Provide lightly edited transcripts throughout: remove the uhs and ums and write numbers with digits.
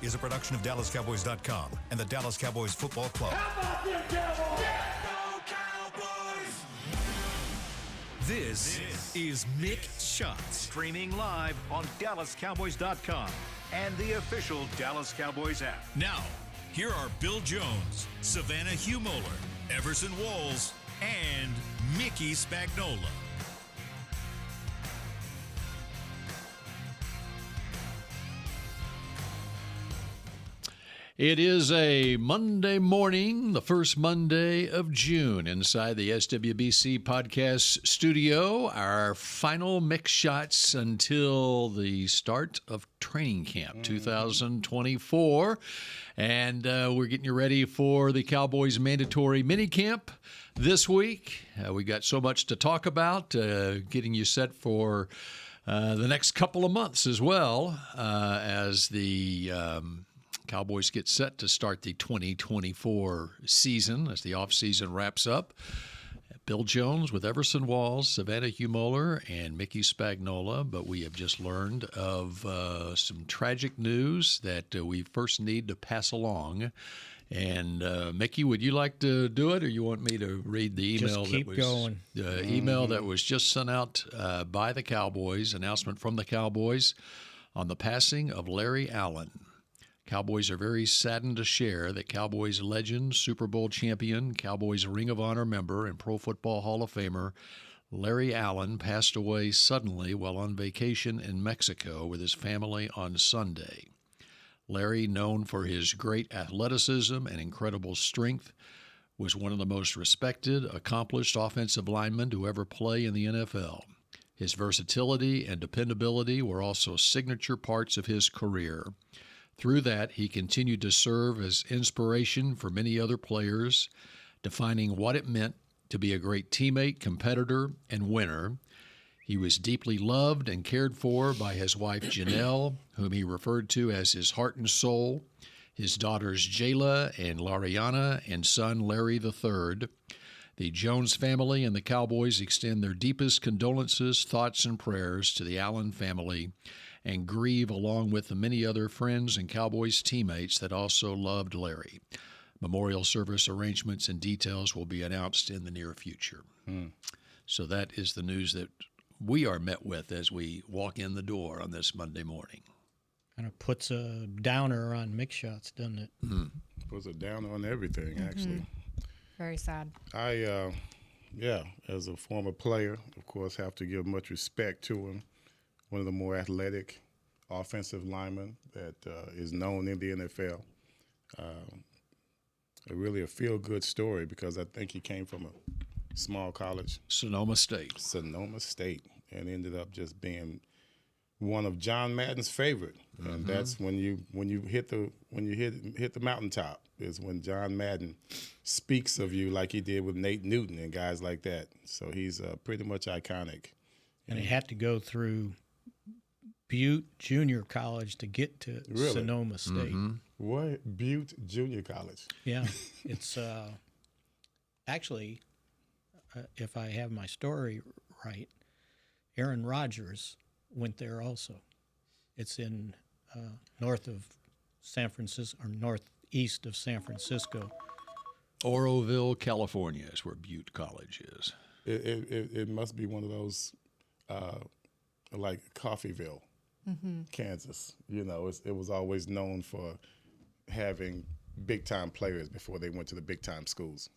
is a production of DallasCowboys.com and the Dallas Cowboys Football Club. How about them Cowboys? This is Mick Shots, streaming live on DallasCowboys.com and the official Dallas Cowboys app. Now, here are Bill Jones, Savannah Humoller, Everson Walls, and Mickey Spagnola. It is a Monday morning, the first Monday of June, inside the SWBC podcast studio. Our final Mick Shots until the start of training camp 2024. And we're getting you ready for the Cowboys mandatory minicamp this week. We got so much to talk about, getting you set for the next couple of months as well, as the Cowboys get set to start the 2024 season as the offseason wraps up. Bill Jones with Everson Walls, Savannah Humoller, and Mickey Spagnola. But we have just learned of some tragic news that we first need to pass along. And Mickey, would you like to do it, or you want me to read the email? Just keep going. The email that was just sent out by the Cowboys, announcement from the Cowboys on the passing of Larry Allen. Cowboys are very saddened to share that Cowboys legend, Super Bowl champion, Cowboys Ring of Honor member, and Pro Football Hall of Famer Larry Allen passed away suddenly while on vacation in Mexico with his family on Sunday. Larry, known for his great athleticism and incredible strength, was one of the most respected, accomplished offensive linemen to ever play in the NFL. His versatility and dependability were also signature parts of his career. Through that, he continued to serve as inspiration for many other players, defining what it meant to be a great teammate, competitor, and winner. He was deeply loved and cared for by his wife, Janelle, whom he referred to as his heart and soul, his daughters, Jayla and Lariana, and son, Larry III. The Jones family and the Cowboys extend their deepest condolences, thoughts, and prayers to the Allen family and grieve along with the many other friends and Cowboys teammates that also loved Larry. Memorial service arrangements and details will be announced in the near future. So that is the news that we are met with as we walk in the door on this Monday morning. Kind of puts a downer on Mick Shots, doesn't it? Puts a downer on everything, actually. Very sad. I, as a former player, of course, have to give much respect to him. One of the more athletic offensive linemen that is known in the NFL. Really a feel-good story because I think he came from a small college. Sonoma State, and ended up just being one of John Madden's favorite. And that's when you hit the mountaintop is when John Madden speaks of you like he did with Nate Newton and guys like that. So he's pretty much iconic. And he had to go through Butte Junior College to get to Sonoma State. What? Butte Junior College? Yeah. It's actually, if I have my story right, Aaron Rodgers went there also. It's in north of San Francisco, or northeast of San Francisco. Oroville, California is where Butte College is. It must be one of those like Coffeyville, Kansas. You know, it was always known for having big-time players before they went to the big-time schools.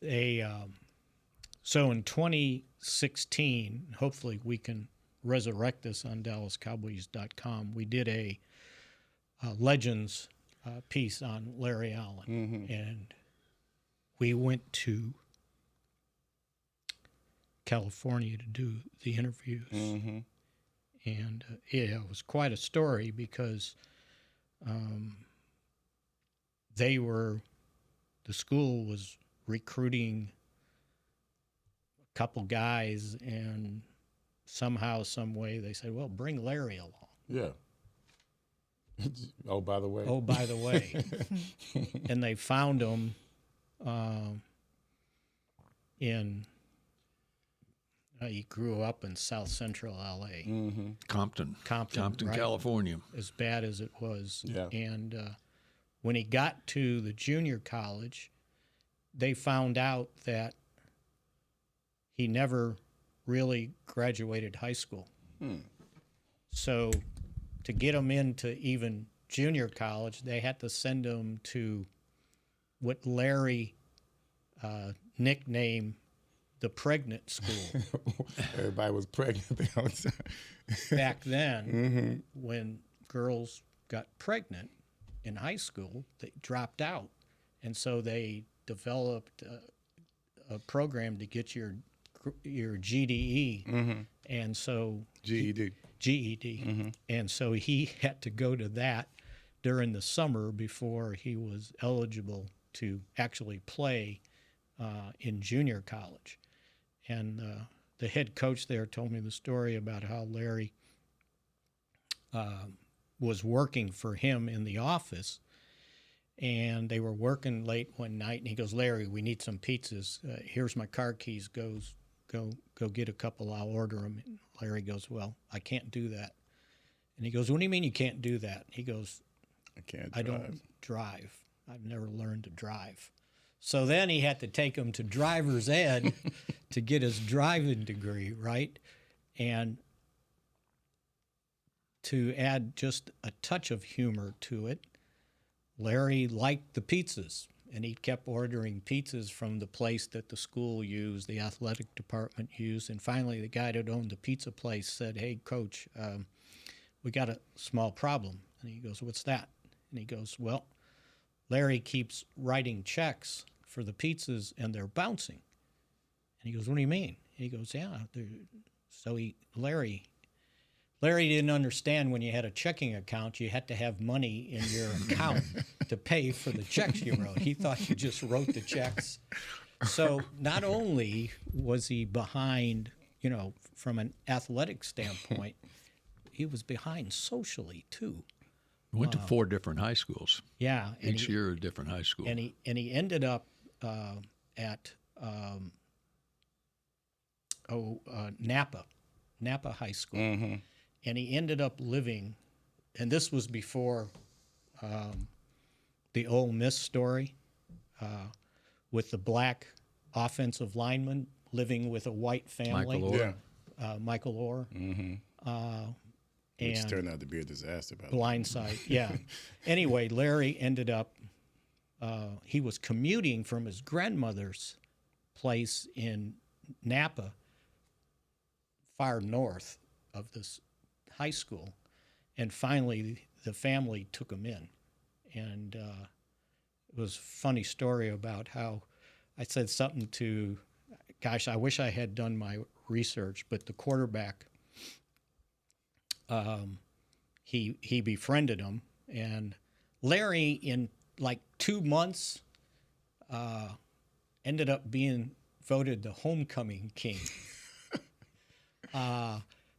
So in 2016, hopefully we can resurrect this on DallasCowboys.com, we did a Legends piece on Larry Allen. And we went to California to do the interviews. And it was quite a story because the school was recruiting a couple guys, and somehow, some way, they said, well, bring Larry along. Yeah. Oh, by the way. And they found him he grew up in South Central L.A. Compton, right, California. as bad as it was. Yeah. And When he got to the junior college, they found out that he never really graduated high school. So to get him into even junior college, they had to send him to what Larry nicknamed the pregnant school. Everybody was pregnant Back then, when girls got pregnant in high school, they dropped out. And so they developed a program to get your GDE. And so GED. And so he had to go to that during the summer before he was eligible to actually play in junior college. And the head coach there told me the story about how Larry was working for him in the office, and they were working late one night, and he goes, "Larry, we need some pizzas. Here's my car keys. Go get a couple. I'll order them." And Larry goes, "Well, I can't do that." And he goes, "What do you mean you can't do that?" He goes, I don't drive. I've never learned to drive." So then he had to take him to driver's ed to get his driving degree, right? And to add just a touch of humor to it, Larry liked the pizzas, and he kept ordering pizzas from the place that the school used, the athletic department used. And finally, the guy that owned the pizza place said, "Hey, Coach, we got a small problem." And he goes, "What's that?" And he goes, "Well, Larry keeps writing checks for the pizzas, and they're bouncing." And he goes, "What do you mean?" And he goes, "Yeah." So Larry didn't understand when you had a checking account, you had to have money in your account to pay for the checks you wrote. He thought you just wrote the checks. So not only was he behind, from an athletic standpoint, he was behind socially too. Went to 4 different high schools. Yeah. Each year a different high school. And he ended up at Napa High School. And he ended up living, and this was before the Ole Miss story with the black offensive lineman living with a white family. Michael Orr. Which turned out to be a disaster. Blindside, yeah. Anyway, Larry ended up, he was commuting from his grandmother's place in Napa, far north of this high school, and finally the family took him in. And it was a funny story about how I said something to, gosh, I wish I had done my research, but the quarterback, he befriended him, and Larry in like 2 months ended up being voted the homecoming king.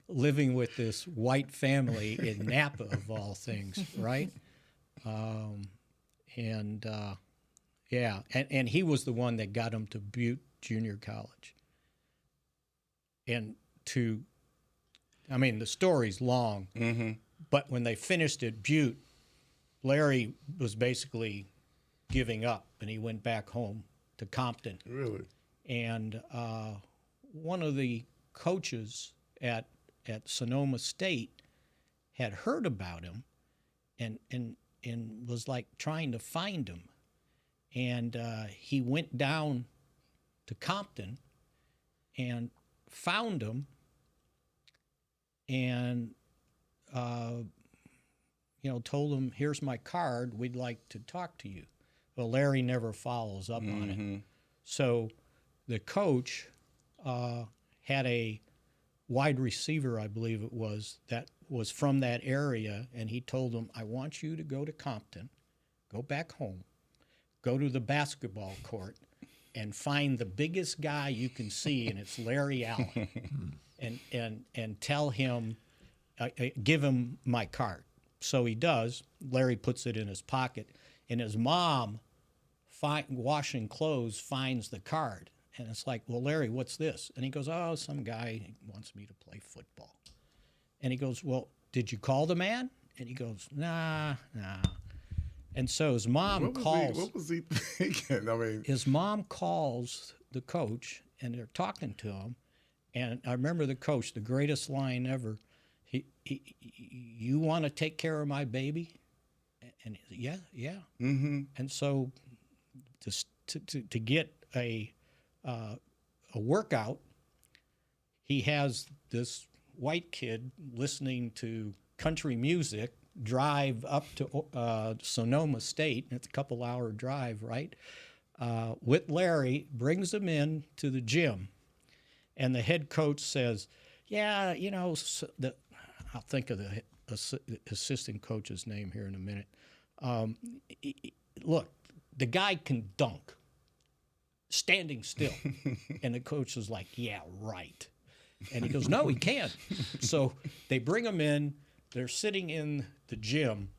Living with this white family in Napa, of all things, right? And he was the one that got him to Butte Junior College. And the story's long, but when they finished at Butte, Larry was basically giving up, and he went back home to Compton. Really? And one of the coaches at Sonoma State had heard about him and was like trying to find him. And he went down to Compton and found him and, told him, "Here's my card. We'd like to talk to you." Well, Larry never follows up on it. So the coach had a wide receiver, I believe it was, that was from that area, and he told him, "I want you to go to Compton, go back home, go to the basketball court, and find the biggest guy you can see, and it's Larry Allen, and tell him, give him my card." So he does. Larry puts it in his pocket, and his mom, washing clothes, finds the card. And it's like, "Well, Larry, what's this?" And he goes, "Oh, some guy wants me to play football." And he goes, "Well, did you call the man?" And he goes, Nah. And so his mom calls. What was he thinking? I mean, his mom calls the coach, and they're talking to him. And I remember the coach, the greatest line ever. You want to take care of my baby? And he said, yeah. Mm-hmm. And so to get a workout, he has this white kid listening to country music drive up to Sonoma State. It's a couple-hour drive, right? With Larry, brings him in to the gym, and the head coach says, "Yeah, I'll think of the assistant coach's name here in a minute. Look, the guy can dunk, standing still." And the coach was like, "Yeah, right." And he goes, "No, he can't." So they bring him in. They're sitting in the gym.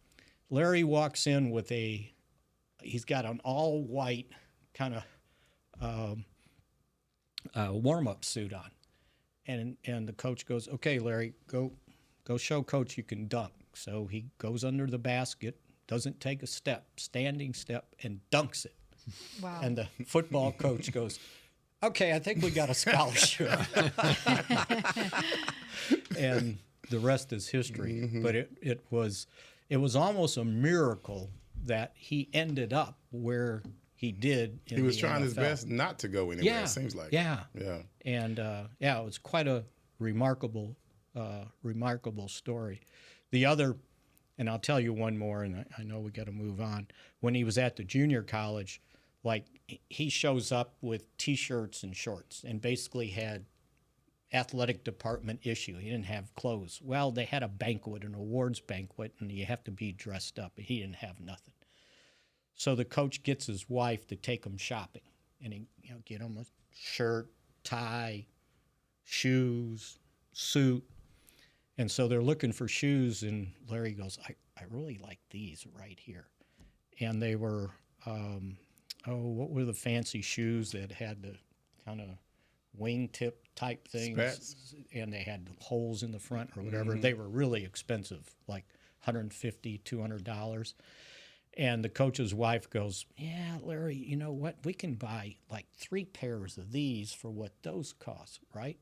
Larry walks in with he's got an all-white kind of warm-up suit on. And the coach goes, "Okay, Larry, go show coach you can dunk." So he goes under the basket, doesn't take a step, standing step, and dunks it. Wow. And the football coach goes, "Okay, I think we got a scholarship." And the rest is history. Mm-hmm. But it was almost a miracle that he ended up where he did in the NFL. He was trying his best not to go anywhere, it seems like. Yeah. Yeah. And, it was quite a remarkable story. The other, and I'll tell you one more, and I know we got to move on. When he was at the junior college, he shows up with T-shirts and shorts and basically had athletic department issue. He didn't have clothes. Well, they had a banquet, an awards banquet, and you have to be dressed up. He didn't have nothing. So the coach gets his wife to take him shopping, and he get him a shirt, tie, shoes, suit. And so they're looking for shoes, and Larry goes, I really like these right here. And they were, what were the fancy shoes that had the kind of wingtip type things? Spats. And they had holes in the front or whatever. Mm-hmm. They were really expensive, like $150, $200. And the coach's wife goes, "Yeah, Larry, you know what? We can buy like 3 pairs of these for what those cost, right?"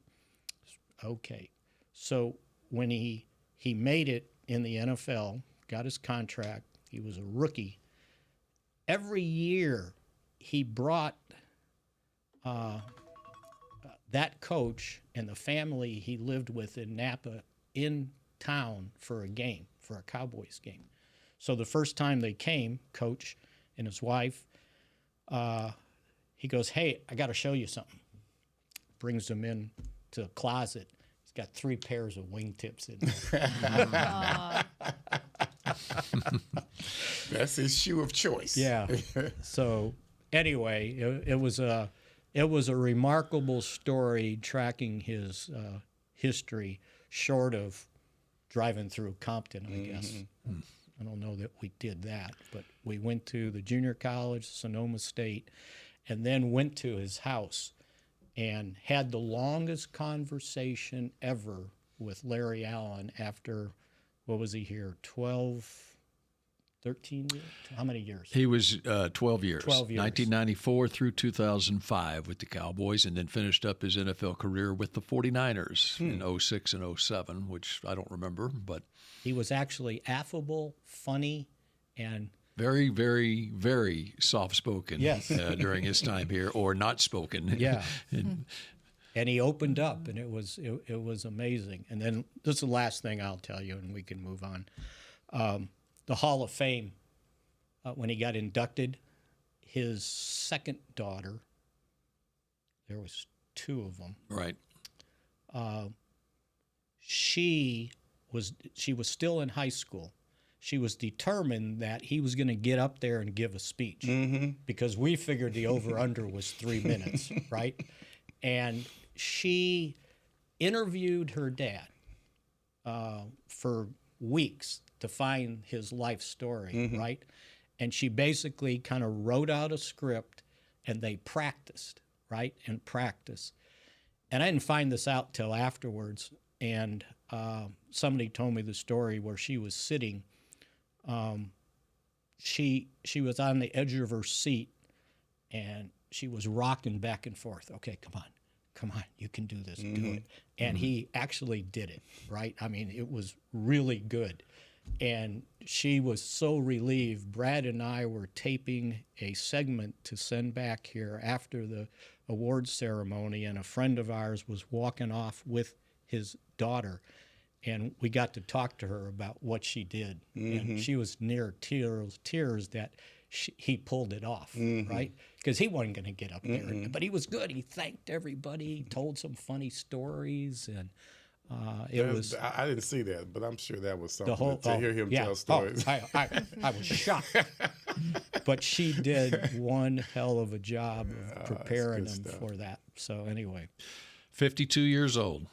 Okay. So when he made it in the NFL, got his contract, he was a rookie. Every year he brought that coach and the family he lived with in Napa in town for a game, for a Cowboys game. So the first time they came, coach and his wife, he goes, "Hey, I got to show you something." Brings them in to a closet. He's got 3 pairs of wingtips in there. That's his shoe of choice. Yeah. So anyway, it was a remarkable story tracking his history, short of driving through Compton, I guess. Mm-hmm. I don't know that we did that, but we went to the junior college, Sonoma State, and then went to his house and had the longest conversation ever with Larry Allen after, what was he here, 13 years? How many years? He was 12 years. 12 years. 1994 through 2005 with the Cowboys, and then finished up his NFL career with the 49ers in 06 and 07, which I don't remember, but he was actually affable, funny, and very, very, very soft-spoken. Yes. During his time here, or not spoken. Yeah. And he opened up, and it was amazing. And then this is the last thing I'll tell you, and we can move on. The Hall of Fame, when he got inducted, his second daughter, there was 2 of them. Right. She was still in high school. She was determined that he was going to get up there and give a speech, because we figured the over-under was 3 minutes, right? And she interviewed her dad for weeks to find his life story, right? And she basically kind of wrote out a script, and they practiced, right? And practiced. And I didn't find this out till afterwards, and somebody told me the story where she was sitting she was on the edge of her seat, and she was rocking back and forth. Okay, come on, you can do this, do it. And he actually did it, right? I mean, it was really good. And she was so relieved. Brad and I were taping a segment to send back here after the awards ceremony, and a friend of ours was walking off with his daughter, and we got to talk to her about what she did. And she was near tears that he pulled it off, right? Because he wasn't going to get up there. But he was good. He thanked everybody. He told some funny stories, and it was. I didn't see that, but I'm sure that was something whole, to hear him tell stories. I was shocked. But she did one hell of a job of preparing him for that. So anyway. 52 years old.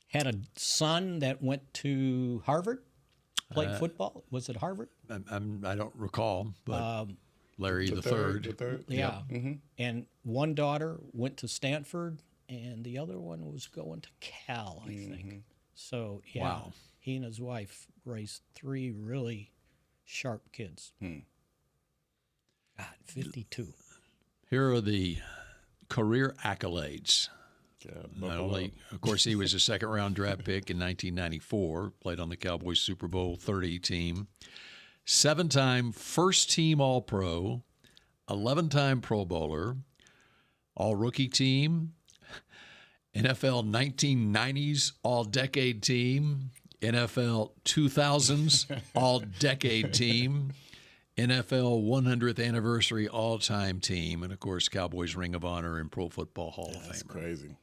Had a son that went to Harvard, played football. Was it Harvard? I don't recall, but Larry the third. Yeah. And one daughter went to Stanford, and the other one was going to Cal, I think. So, yeah, wow. He and his wife raised 3 really sharp kids. God, 52. Here are the career accolades. Not only, of course, he was a second-round draft pick in 1994, played on the Cowboys Super Bowl 30 team, 7-time first-team All-Pro, 11-time Pro Bowler, All-Rookie team, NFL 1990s All-Decade team, NFL 2000s All-Decade team, NFL 100th Anniversary All-Time Team, and, of course, Cowboys Ring of Honor and Pro Football Hall of Famer. That's crazy.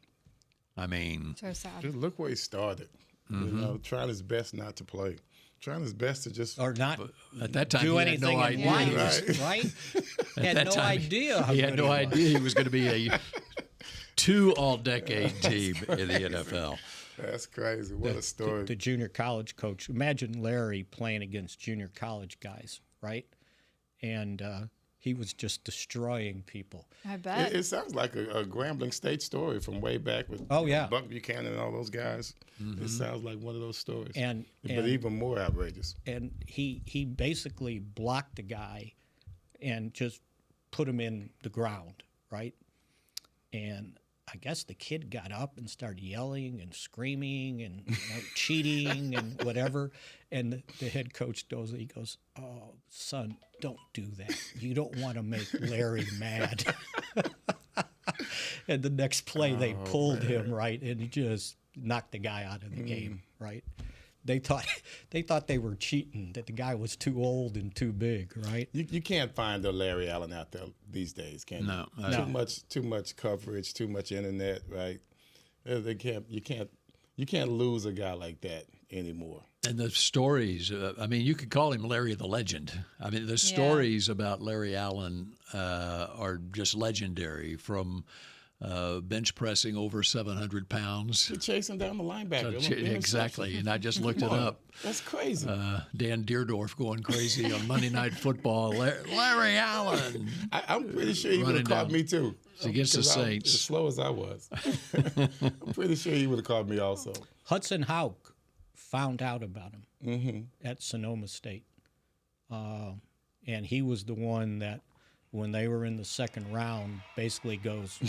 I mean, so sad. Just look where he started. You know, trying his best not to play, trying his best to just Or not at that time do he had anything no in idea. life, right? Had that no time, idea. He had no idea he was going to be a 2 all-decade team in the NFL. That's crazy. What a story. The junior college coach. Imagine Larry playing against junior college guys, right? And he was just destroying people. I bet. It sounds like a Grambling State story from way back with Buck Buchanan and all those guys. It sounds like one of those stories. But even more outrageous. And he basically blocked the guy and just put him in the ground, right? And I guess the kid got up and started yelling and screaming and cheating and whatever. And the head coach goes, "Oh, son, don't do that. You don't want to make Larry mad." And the next play, they pulled him, right, and he just knocked the guy out of the game, right? They thought they were cheating, that the guy was too old and too big, right? You can't find a Larry Allen out there these days, can you? No. Too much coverage, too much internet, right? You can't lose a guy like that anymore. And the stories, I mean, you could call him Larry the Legend. I mean, the stories about Larry Allen are just legendary, from bench pressing over 700 pounds. You're chasing down the linebacker. Exactly, and I just looked it up. That's crazy. Dan Deerdorf going crazy on Monday Night Football. Larry Allen. I'm pretty sure he would have caught me too. Against the Saints. As slow as I was. I'm pretty sure he would have caught me also. Hudson Houck found out about him at Sonoma State. And he was the one that, when they were in the second round, basically goes,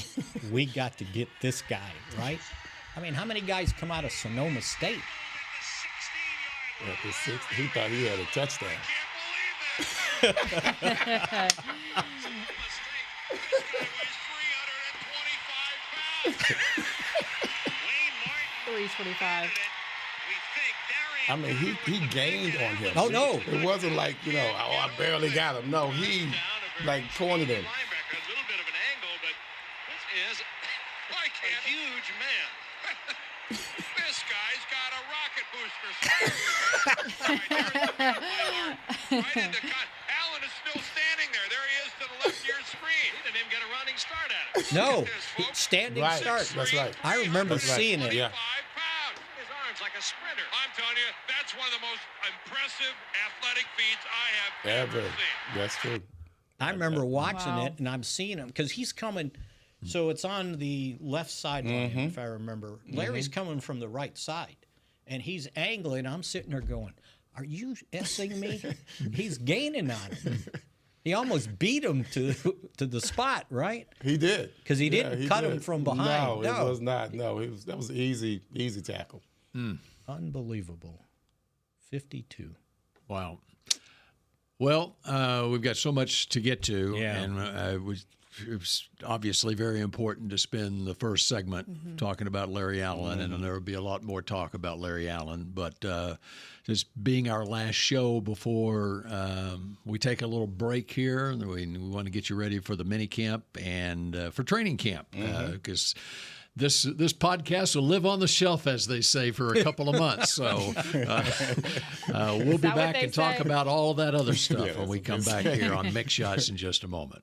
"We got to get this guy," right? I mean, how many guys come out of Sonoma State? At the 6, he thought he had a touchdown. 325. I mean, he gained on him. Oh, no. It wasn't like, I barely got him. No, he, cornered him. A little bit of an angle, but this is like a huge man. This guy's got a rocket booster. Right into Allen is still standing there. There he is to the left of your screen. Didn't even get a running start at it. No, standing start. That's right. I remember seeing it. Yeah. 5 pounds. His arms like a sprinter. I'm telling you, that's one of the most impressive athletic feats I have ever seen. That's true. I remember watching Wow. it, and I'm seeing him because he's coming. So it's on the left sideline, if I remember. Larry's coming from the right side, and he's angling. I'm sitting there going, Are you S-ing me? He's gaining on him. He almost beat him to the spot, right? He did. Because he didn't cut him from behind. No, it was not. No, that was an easy tackle. Unbelievable. 52. Wow. Well, we've got so much to get to, and it was obviously very important to spend the first segment talking about Larry Allen, and there will be a lot more talk about Larry Allen. But this being our last show before we take a little break here, we want to get you ready for the minicamp and for training camp, because this podcast will live on the shelf, as they say, for a couple of months. So we'll be back and talk about all that other stuff when we come back here on Mick Shots in just a moment.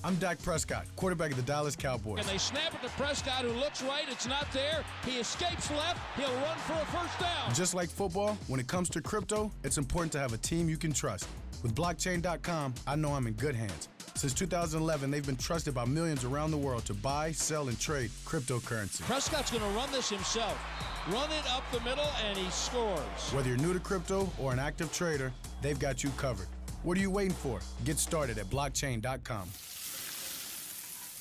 I'm Dak Prescott, quarterback of the Dallas Cowboys. And they snap it to Prescott, who looks right. It's not there. He escapes left. He'll run for a first down. Just like football, when it comes to crypto, it's important to have a team you can trust. With blockchain.com, I know I'm in good hands. Since 2011, they've been trusted by millions around the world to buy, sell, and trade cryptocurrency. Prescott's going to run this himself. Run it up the middle, and he scores. Whether you're new to crypto or an active trader, they've got you covered. What are you waiting for? Get started at blockchain.com.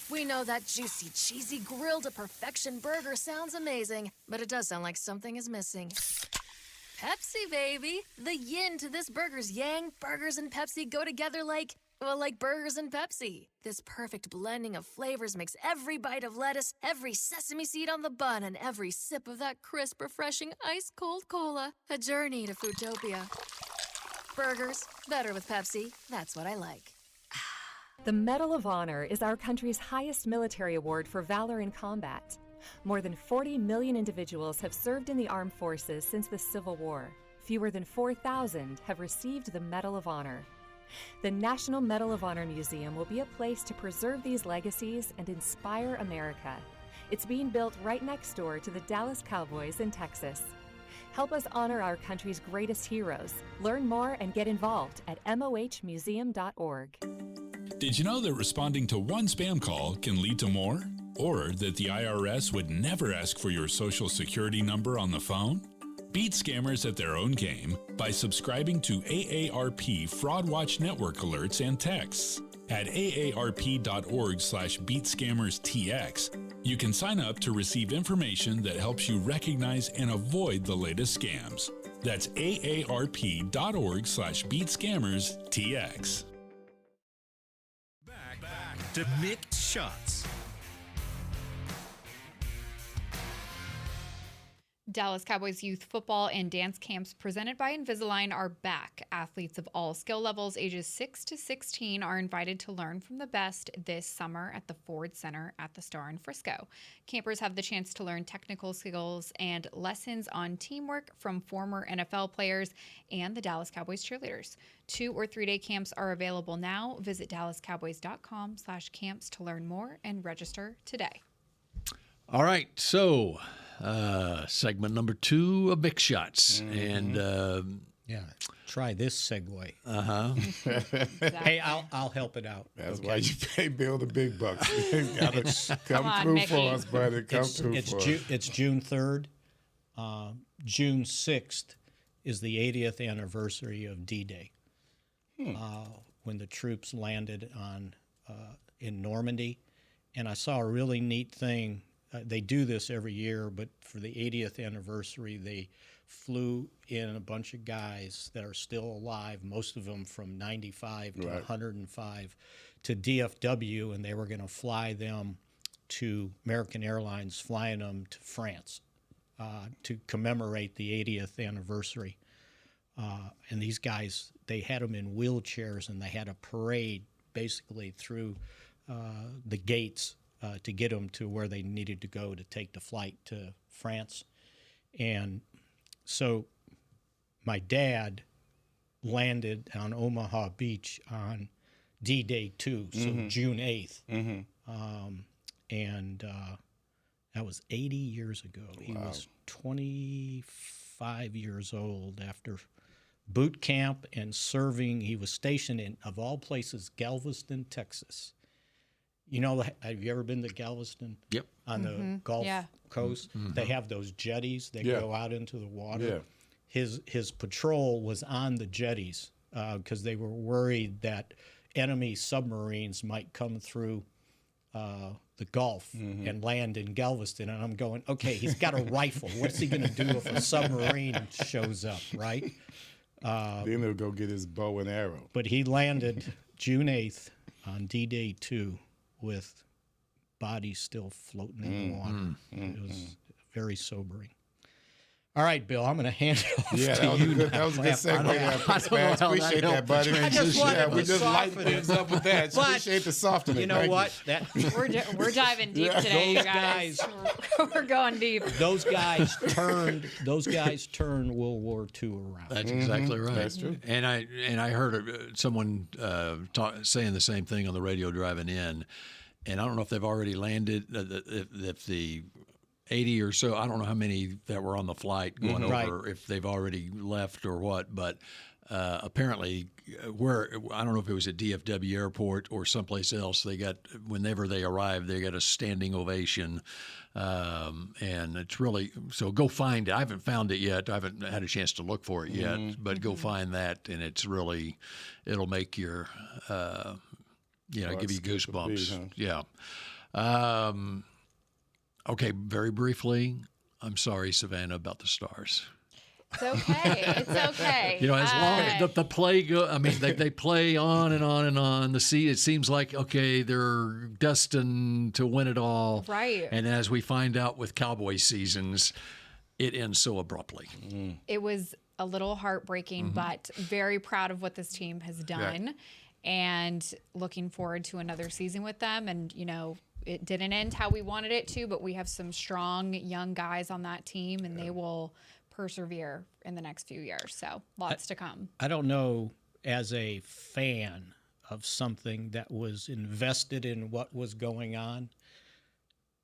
We know that juicy, cheesy, grilled to perfection burger sounds amazing, but it does sound like something is missing. Pepsi, baby. The yin to this burger's yang. Burgers and Pepsi go together like burgers and Pepsi. This perfect blending of flavors makes every bite of lettuce, every sesame seed on the bun, and every sip of that crisp, refreshing, ice-cold cola a journey to Foodtopia. Burgers, better with Pepsi. That's what I like. The Medal of Honor is our country's highest military award for valor in combat. More than 40 million individuals have served in the armed forces since the Civil War. Fewer than 4,000 have received the Medal of Honor. The National Medal of Honor Museum will be a place to preserve these legacies and inspire America. It's being built right next door to the Dallas Cowboys in Texas. Help us honor our country's greatest heroes. Learn more and get involved at mohmuseum.org. Did you know that responding to one spam call can lead to more? Or that the IRS would never ask for your social security number on the phone? Beat scammers at their own game by subscribing to AARP Fraud Watch Network alerts and texts. At aarp.org/beatscammerstx, you can sign up to receive information that helps you recognize and avoid the latest scams. That's aarp.org/beatscammerstx. Back to Mick Shots. Dallas Cowboys youth football and dance camps presented by Invisalign are back. Athletes of all skill levels, ages 6 to 16, are invited to learn from the best this summer at the Ford Center at the Star in Frisco. Campers have the chance to learn technical skills and lessons on teamwork from former NFL players and the Dallas Cowboys cheerleaders. 2 or 3 day camps are available now. Visit dallascowboys.com/camps to learn more and register today. All right, so segment number 2 of Mick Shots. And try this segue. Hey, I'll help it out. That's why you pay Bill the big bucks. You gotta come through for us, buddy. It's June 3rd. June 6th is the 80th anniversary of D-Day, when the troops landed in Normandy. And I saw a really neat thing. They do this every year, but for the 80th anniversary, they flew in a bunch of guys that are still alive, most of them from 95 to 105, to DFW, and they were going to fly them to American Airlines, flying them to France to commemorate the 80th anniversary. And these guys, they had them in wheelchairs, and they had a parade basically through the gates to get them to where they needed to go to take the flight to France. And so my dad landed on Omaha Beach on D-Day 2, so June 8th. And that was 80 years ago. Wow. He was 25 years old after boot camp and serving. He was stationed in, of all places, Galveston, Texas. You know, have you ever been to Galveston? Yep. On the Gulf Coast? They have those jetties that go out into the water. his patrol was on the jetties because they were worried that enemy submarines might come through the Gulf and land in Galveston. And I'm going, okay, he's got a rifle. What's he going to do if a submarine shows up, right? Then he'll go get his bow and arrow. But he landed June 8th on D-Day 2 with bodies still floating in the water. It was very sobering. All right, Bill, I'm going to hand it off to you. That was a good segue there. Spaz. Appreciate that, buddy. I just wanted we to just lighten soften things it. up with that. But Appreciate the softening. You know Thank what? We're diving deep today, you guys. We're going deep. Those guys turned World War II around. That's exactly right. That's true. And I heard someone saying the same thing on the radio driving in, and I don't know if they've already landed. If the 80 or so, I don't know how many that were on the flight going over, if they've already left or what, but apparently I don't know if it was at DFW Airport or someplace else, whenever they arrived, they got a standing ovation. And it's really, so go find it. I haven't found it yet. I haven't had a chance to look for it yet, but go find that, and it's really, it'll make your, give you goosebumps. Yeah. Okay, very briefly, I'm sorry, Savannah, about the Stars. It's okay. It's okay. As long as the play go, I mean, they play on and on and on. It seems like, okay, they're destined to win it all. Right. And as we find out with Cowboy seasons, it ends so abruptly. It was a little heartbreaking, but very proud of what this team has done, and looking forward to another season with them. And, it didn't end how we wanted it to, but we have some strong young guys on that team, and they will persevere in the next few years. So lots to come. I don't know, as a fan of something that was invested in what was going on,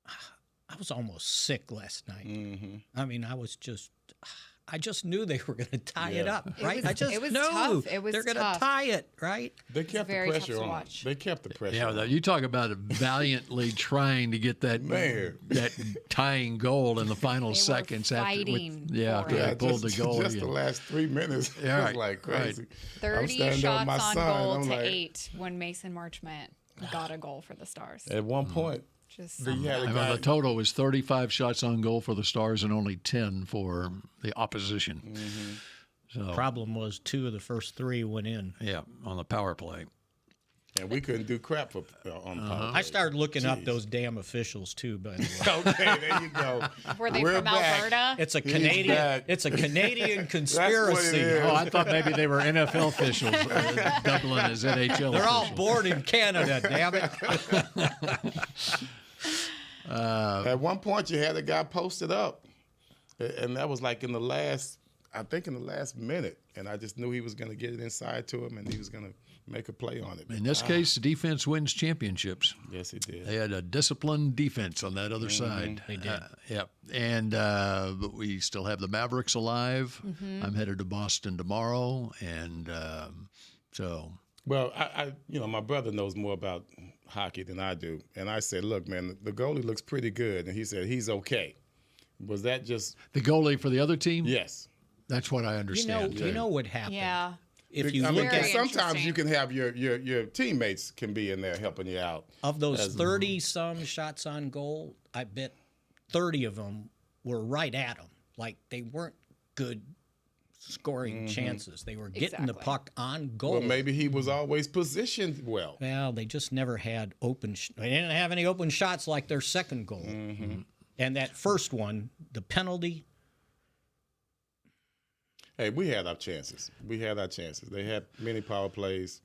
I was almost sick last night. I mean, I just knew they were going to tie it up, right? It was knew tough. It was they're going to tie it, right? They kept the pressure on. They kept the pressure on. You talk about valiantly trying to get that tying goal in the final seconds after they pulled the goal. Just the last 3 minutes. It was like crazy. 30 shots on goal to 8 when Mason Marchment got a goal for the Stars. At one point. The total was 35 shots on goal for the Stars and only 10 for the opposition. So, problem was 2 of the first 3 went in. Yeah, on the power play. And we couldn't do crap on power play. I started looking up those damn officials too, by the way. Okay, there you go. Were they from Alberta? It's a Canadian. It's a Canadian conspiracy. I thought maybe they were NFL officials. Dublin is NHL. They're all born in Canada. Damn it. At one point, you had a guy posted up, and that was like in the last minute, and I just knew he was going to get it inside to him, and he was going to make a play on it. In this case, defense wins championships. Yes, he did. They had a disciplined defense on that other side. They did. Yep. And but we still have the Mavericks alive. I'm headed to Boston tomorrow, and so. Well, I my brother knows more about hockey than I do, and I said, "Look, man, the goalie looks pretty good," and he said he's okay. Was that just the goalie for the other team? Yes, that's what I understand. You know what happened? Yeah. If you look at sometimes you can have your teammates can be in there helping you out. Of those 30-some shots on goal, I bet 30 of them were right at them. Like they weren't good scoring chances. They were getting the puck on goal. Well, maybe he was always positioned well. Well, they just never had they didn't have any open shots like their second goal. And that first one, the penalty. Hey, we had our chances. They had many power plays,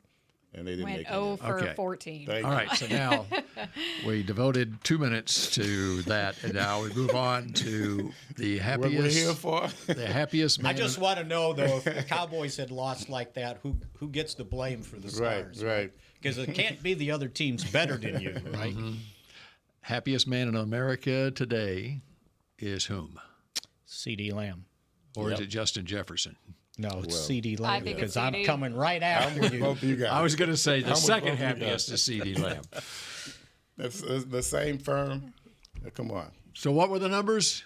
and they didn't make it. Went 0 for 14. All right, so now we devoted 2 minutes to that, and now we move on to the happiest. What we're here for? The happiest man. I just want to know, though, if the Cowboys had lost like that, who gets the blame for the Stars? Right. Because it can't be the other team's better than you, right? Happiest man in America today is whom? CeeDee Lamb. Or is it Justin Jefferson? No, it's CeeDee Lamb because I'm coming right after you. Both of you guys. I was going to say the second happiest is CeeDee Lamb. That's the same firm. Come on. So what were the numbers?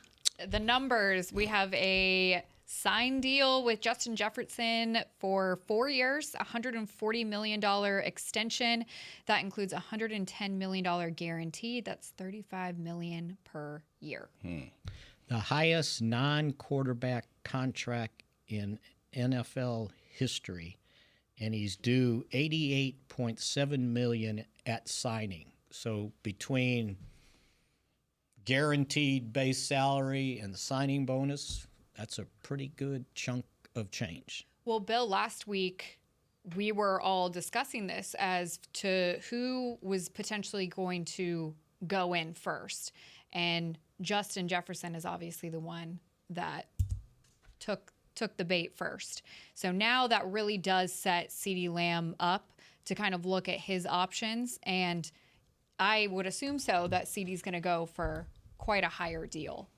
The numbers, we have a sign deal with Justin Jefferson for 4 years, $140 million extension. That includes a $110 million guarantee. That's $35 million per year. The highest non-quarterback contract in NFL history, and he's due $88.7 million at signing. So between guaranteed base salary and the signing bonus, that's a pretty good chunk of change. Well, Bill, last week we were all discussing this as to who was potentially going to go in first. And Justin Jefferson is obviously the one that took the bait first. So now that really does set CeeDee Lamb up to kind of look at his options. And I would assume so that CeeDee's going to go for quite a higher deal.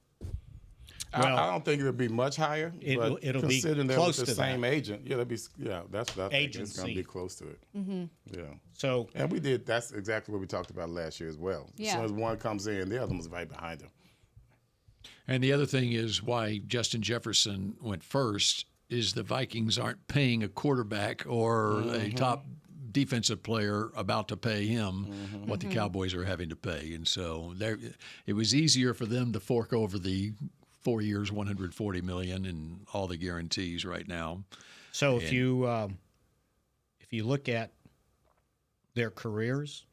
Well, I don't think it'll be much higher. It'll be considering they're close with the to same that. agent. Yeah, that's what I think. It's going to be close to it. Mm-hmm. Yeah. So, and we did. That's exactly what we talked about last year as well. Yeah. As soon as one comes in, the other one's right behind him. And the other thing is why Justin Jefferson went first is the Vikings aren't paying a quarterback or a top defensive player about to pay him what the Cowboys are having to pay. And so it was easier for them to fork over the 4 years, $140 million and all the guarantees right now. So if you look at their careers,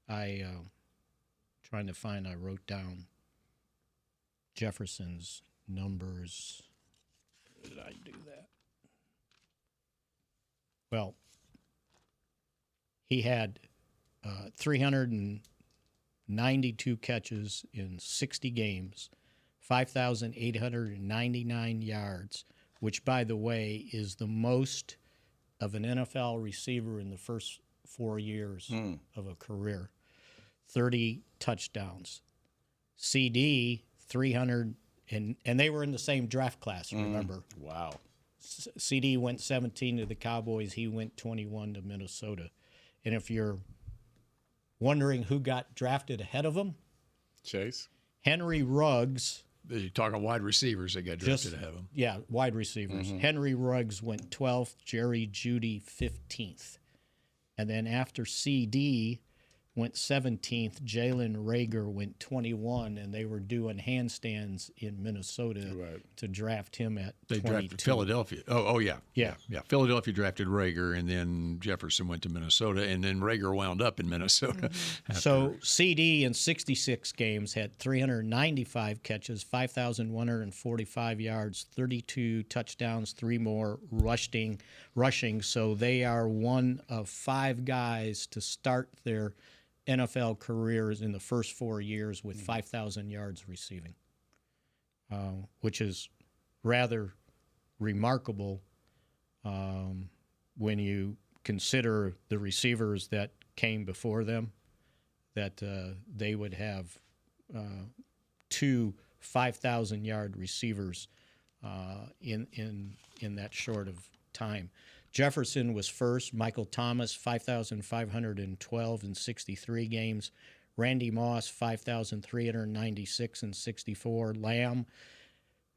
I wrote down Jefferson's numbers. Did I do that? Well, he had 392 catches in 60 games, 5,899 yards, which, by the way, is the most of an NFL receiver in the first 4 years of a career. 30 touchdowns. CeeDee, 300, and they were in the same draft class, remember? Wow. CeeDee went 17 to the Cowboys. He went 21 to Minnesota. And if you're wondering who got drafted ahead of him, Chase. Henry Ruggs. You're talking wide receivers that got drafted ahead of him. Yeah, wide receivers. Henry Ruggs went 12th, Jerry Jeudy 15th. And then after CeeDee went 17th, Jalen Reagor went 21, and they were doing handstands in Minnesota to draft him at 22. They drafted Philadelphia. Oh, yeah. Yeah. Philadelphia drafted Reagor, and then Jefferson went to Minnesota, and then Reagor wound up in Minnesota. So CeeDee in 66 games had 395 catches, 5,145 yards, 32 touchdowns, 3 more rushing. So they are one of 5 guys to start their NFL careers in the first 4 years with 5,000 yards receiving, which is rather remarkable when you consider the receivers that came before them, that they would have 2 5,000-yard receivers in that short of time. Jefferson was first. Michael Thomas, 5,512 in 63 games. Randy Moss, 5,396 in 64. Lamb,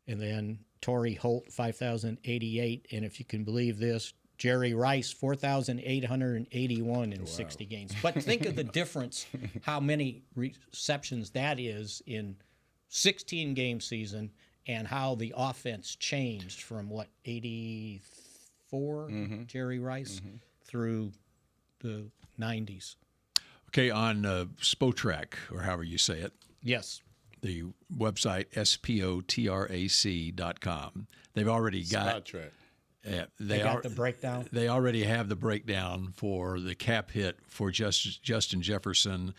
and then Torrey Holt, 5,088. And if you can believe this, Jerry Rice, 4,881 in 60 games. But think of the difference, how many receptions that is in 16-game season, and how the offense changed from, 84, Jerry Rice, through the 90s. Okay, on Spotrac, or however you say it. Yes. The website, spotrac.com. They've already got... Spotrac. They got the breakdown? They already have the breakdown for the cap hit for Justin Jefferson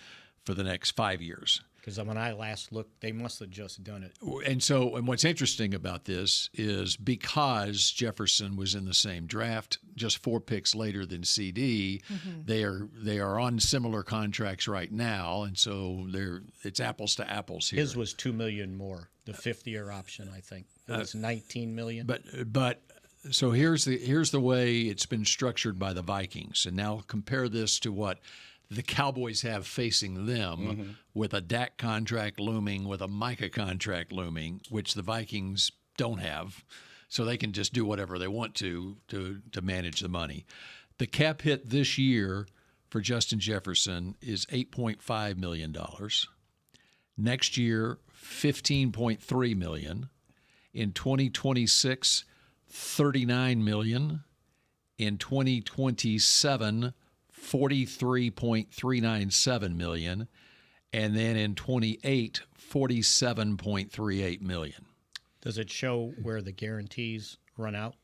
for the next 5 years. Because when I last looked, they must have just done it. And what's interesting about this is because Jefferson was in the same draft, just 4 picks later than CeeDee, they are on similar contracts right now, and so it's apples to apples here. His was $2 million more, the 5th-year option, I think. It was $19 million. But so here's the way it's been structured by the Vikings, and now compare this to what the Cowboys have facing them with a Dak contract looming, with a Micah contract looming, which the Vikings don't have. so they can just do whatever they want to manage the money. The cap hit this year for Justin Jefferson is $8.5 million. Next year, $15.3 million. In 2026, $39 million. In 2027, $43.397 million. And then in 28, $47.38 million. Does it show where the guarantees run out?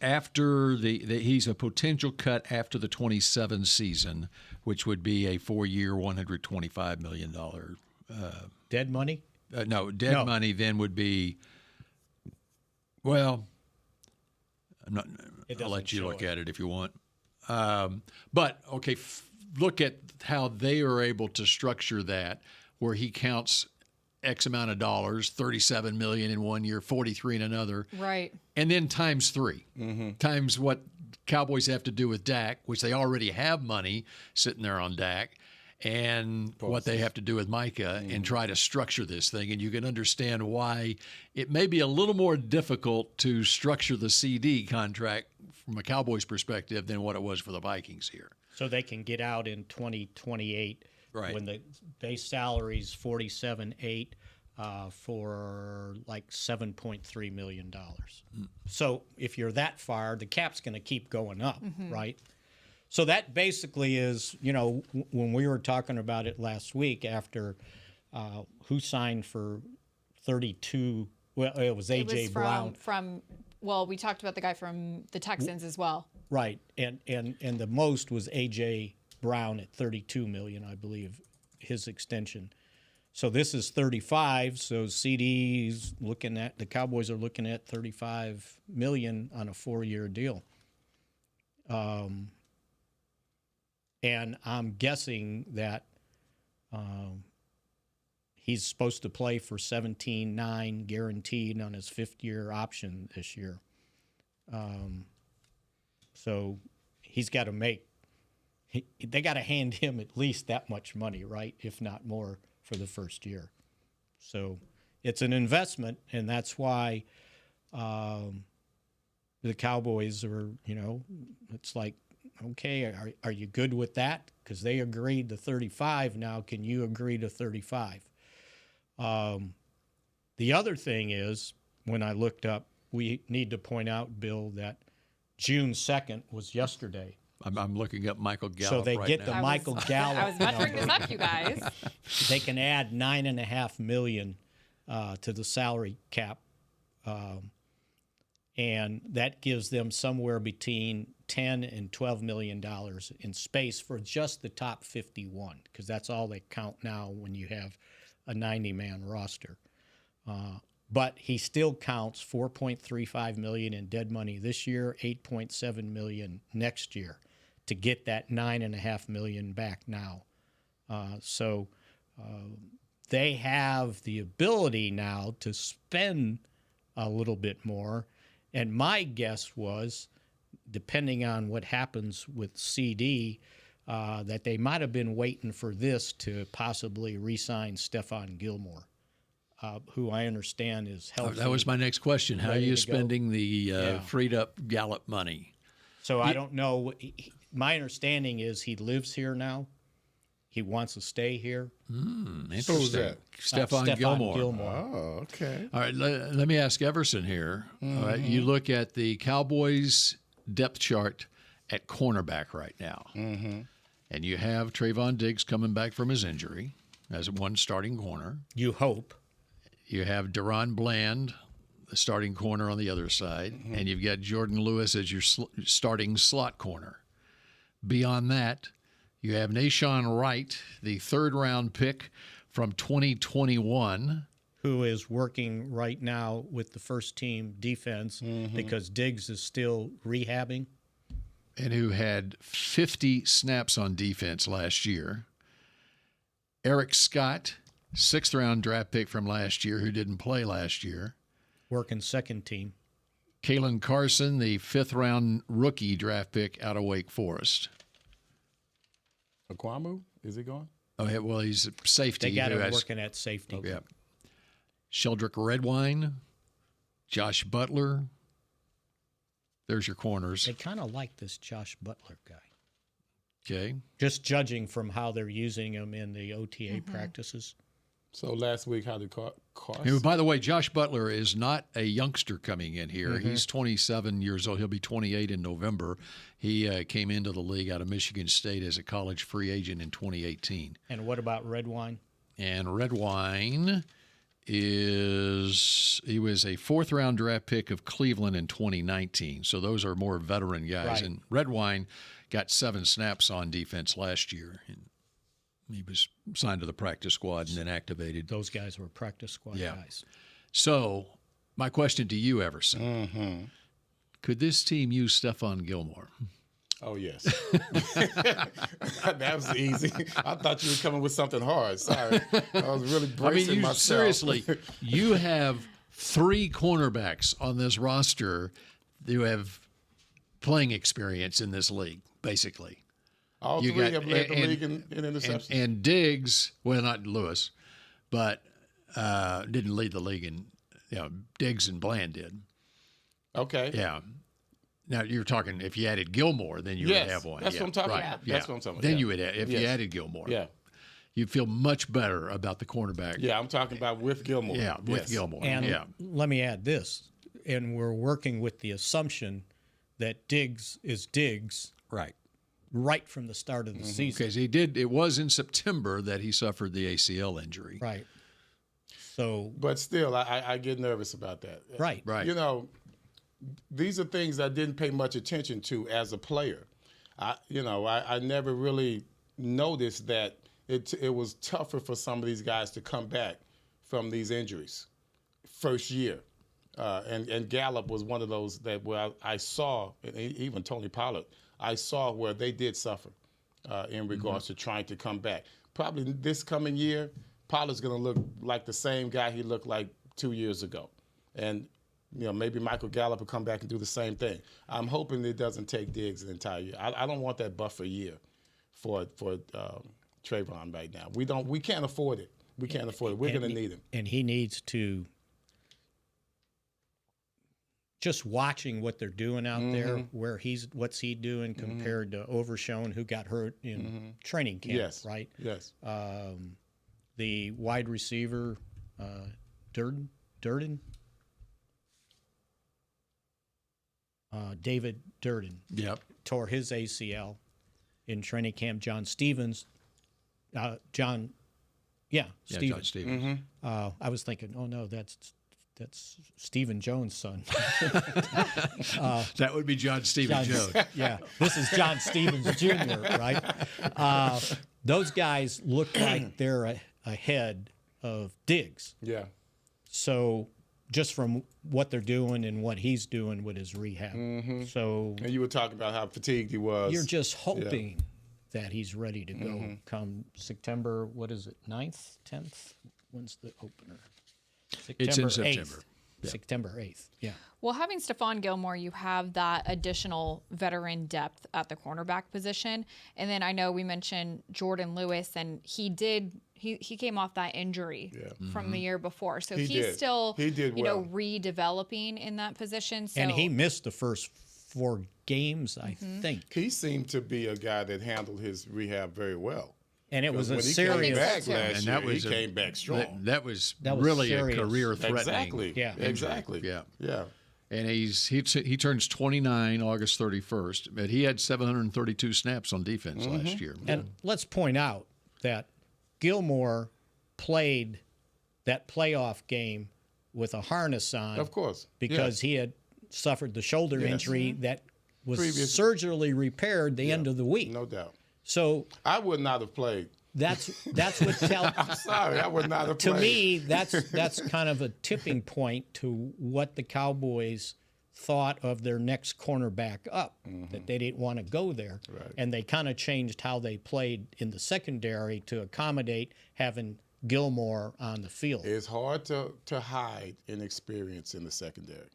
After he's a potential cut after the 27 season, which would be a 4-year, $125 million. Dead money? No, dead money then would be, well, I'll let you look at it if you want. But, okay, look at how they are able to structure that, where he counts X amount of dollars, $37 million in one year, $43 in another. Right. And then times 3, times what Cowboys have to do with Dak, which they already have money sitting there on Dak, and what they have to do with Micah, and try to structure this thing. And you can understand why it may be a little more difficult to structure the CeeDee contract from a Cowboys perspective than what it was for the Vikings here. So they can get out in 2028 when the base salary is $47.8 for like $7.3 million. So if you're that far, the cap's going to keep going up, right? So that basically is, when we were talking about it last week after who signed for 32, well, it was A.J. Brown. Well, we talked about the guy from the Texans as well. Right, and the most was A.J. Brown at $32 million, I believe, his extension. So this is 35. So CeeDee's the Cowboys are looking at $35 million on a 4-year deal. And I'm guessing that he's supposed to play for $17.9 guaranteed on his 5th-year option this year. So he's got to they got to hand him at least that much money, right? If not more for the first year. So it's an investment, and that's why the Cowboys are, it's like, okay, are you good with that? Because they agreed to 35 now. Can you agree to 35? The other thing is, when I looked up, we need to point out, Bill, that June 2nd was yesterday. I'm looking up Michael Gallup. So they get the Michael Gallup. I was about to bring this up, you guys. They can add $9.5 million to the salary cap, and that gives them somewhere between $10 and $12 million in space for just the top 51, because that's all they count now when you have a 90-man roster. But he still counts $4.35 million in dead money this year, $8.7 million next year, to get that $9.5 million back now. So they have the ability now to spend a little bit more. And my guess was, depending on what happens with CeeDee, that they might have been waiting for this to possibly re-sign Stephon Gilmore, who I understand is healthy. That was my next question. How are you spending the freed up Gallup money? So I don't know. My understanding is he lives here now. He wants to stay here. Interesting. Who's that? Stephon Gilmore. Oh, okay. All right, let me ask Everson here. All right, you look at the Cowboys depth chart at cornerback right now, and you have Trayvon Diggs coming back from his injury as one starting corner. You hope. You have Deron Bland, the starting corner on the other side, and you've got Jordan Lewis as your starting slot corner. Beyond that, you have Nashawn Wright, the 3rd-round pick from 2021. Who is working right now with the first-team defense because Diggs is still rehabbing. And who had 50 snaps on defense last year. Eric Scott, 6th-round draft pick from last year, who didn't play last year. Working second team. Kalen Carson, the 5th-round rookie draft pick out of Wake Forest. Akwamu, is he gone? Oh, yeah, well, he's a safety. They got him working at safety. Yeah. Sheldrick Redwine, Josh Butler. There's your corners. They kind of like this Josh Butler guy. Okay. Just judging from how they're using him in the OTA practices. So last week, how did Carson? And by the way, Josh Butler is not a youngster coming in here. He's 27 years old. He'll be 28 in November. He came into the league out of Michigan State as a college free agent in 2018. And what about Redwine? And Redwine he was a fourth-round draft pick of Cleveland in 2019. So those are more veteran guys. Right. And Redwine got 7 snaps on defense last year. And he was signed to the practice squad and then activated. Those guys were practice squad guys. So my question to you, Everson, could this team use Stephon Gilmore? Oh, yes. That was easy. I thought you were coming with something hard. Sorry. I was really bracing myself. Seriously, you have 3 cornerbacks on this roster who have playing experience in this league, basically. All You 3 got- have led the and- league in interceptions. And Diggs, well, not Lewis, but didn't lead the league in, Diggs and Bland did. Okay. Yeah. Now, you're talking if you added Gilmore, then you Yes, would have one. that's what I'm talking right. about. That's what I'm talking about. Then Yeah. you would have, if you Yes. added Gilmore. Yeah. You'd feel much better about the cornerback. Yeah, I'm talking about with Gilmore. Yeah, with Yes. Gilmore. And let me add this, and we're working with the assumption that Diggs is Diggs right from the start of the season. Because it was in September that he suffered the ACL injury. Right. So, But still, I get nervous about that. right. You know, these are things I didn't pay much attention to as a player. I never really noticed that it was tougher for some of these guys to come back from these injuries first year. And Gallup was one of those that where I saw, and even Tony Pollard, I saw where they did suffer in regards to trying to come back. Probably this coming year, Pollard's going to look like the same guy he looked like 2 years ago. And maybe Michael Gallup will come back and do the same thing. I'm hoping it doesn't take Diggs an entire year. I don't want that buffer year for Trayvon right now. We can't afford it. We can't afford it. We're going to need him. And he needs to just watching what they're doing out there, what's he doing compared to Overshone, who got hurt in training camp, Yes. right? Yes. The wide receiver, Durden. David Durden tore his ACL in training camp. John Stevens, John Stevens. I was thinking, oh no, that's Stephen Jones' son. That would be John Stevens Jones. Yeah, this is John Stevens Jr., right? Those guys look like they're ahead of Diggs. Yeah. So just from what they're doing and what he's doing with his rehab. So And you were talking about how fatigued he was. you're just hoping that he's ready to go come September, 9th, 10th? When's the opener? It's in 8th. September. Yeah. September 8th, yeah. Well, having Stephon Gilmore, you have that additional veteran depth at the cornerback position. And then I know we mentioned Jordan Lewis, and he came off that injury from the year before. So he's still redeveloping in that position. So, And he missed the first 4 games, I think. He seemed to be a guy that handled his rehab very well. And it was a When he serious. came back last And year, that was he came back strong. That was That was really serious. a career-threatening. Exactly. Yeah. Exactly. Yeah. And he turns 29 August 31st, but he had 732 snaps on defense last year. And let's point out that Gilmore played that playoff game with a harness on. Of course. Because he had suffered the shoulder injury that was surgically repaired the end of the week. No doubt. So I would not have played. that's what tells. I'm sorry, I would not have To played. me, that's kind of a tipping point to what the Cowboys thought of their next cornerback up, that they didn't want to go there. Right. And they kind of changed how they played in the secondary to accommodate having Gilmore on the field. It's hard to hide inexperience in the secondary.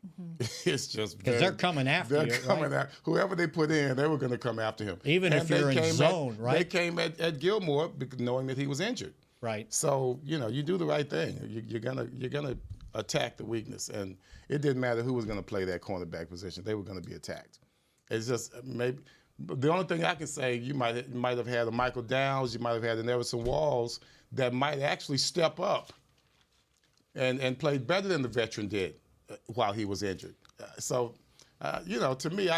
It's just Because they're coming after you, They're coming right? at whoever they put in. They were going to come after him, Even if you're in zone, They right? came at Gilmore knowing that he was injured. Right. So you do the right thing. You're gonna attack the weakness. And it didn't matter who was going to play that cornerback position. They were going to be attacked. It's just maybe the only thing I can say, you might have had a Michael Downs, you might have had an Everson Walls that might actually step up and played better than the veteran did while he was injured. To me,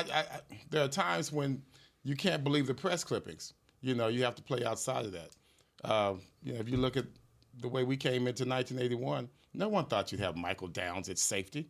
there are times when you can't believe the press clippings. You have to play outside of that. If you look at the way we came into 1981, no one thought you'd have Michael Downs at safety.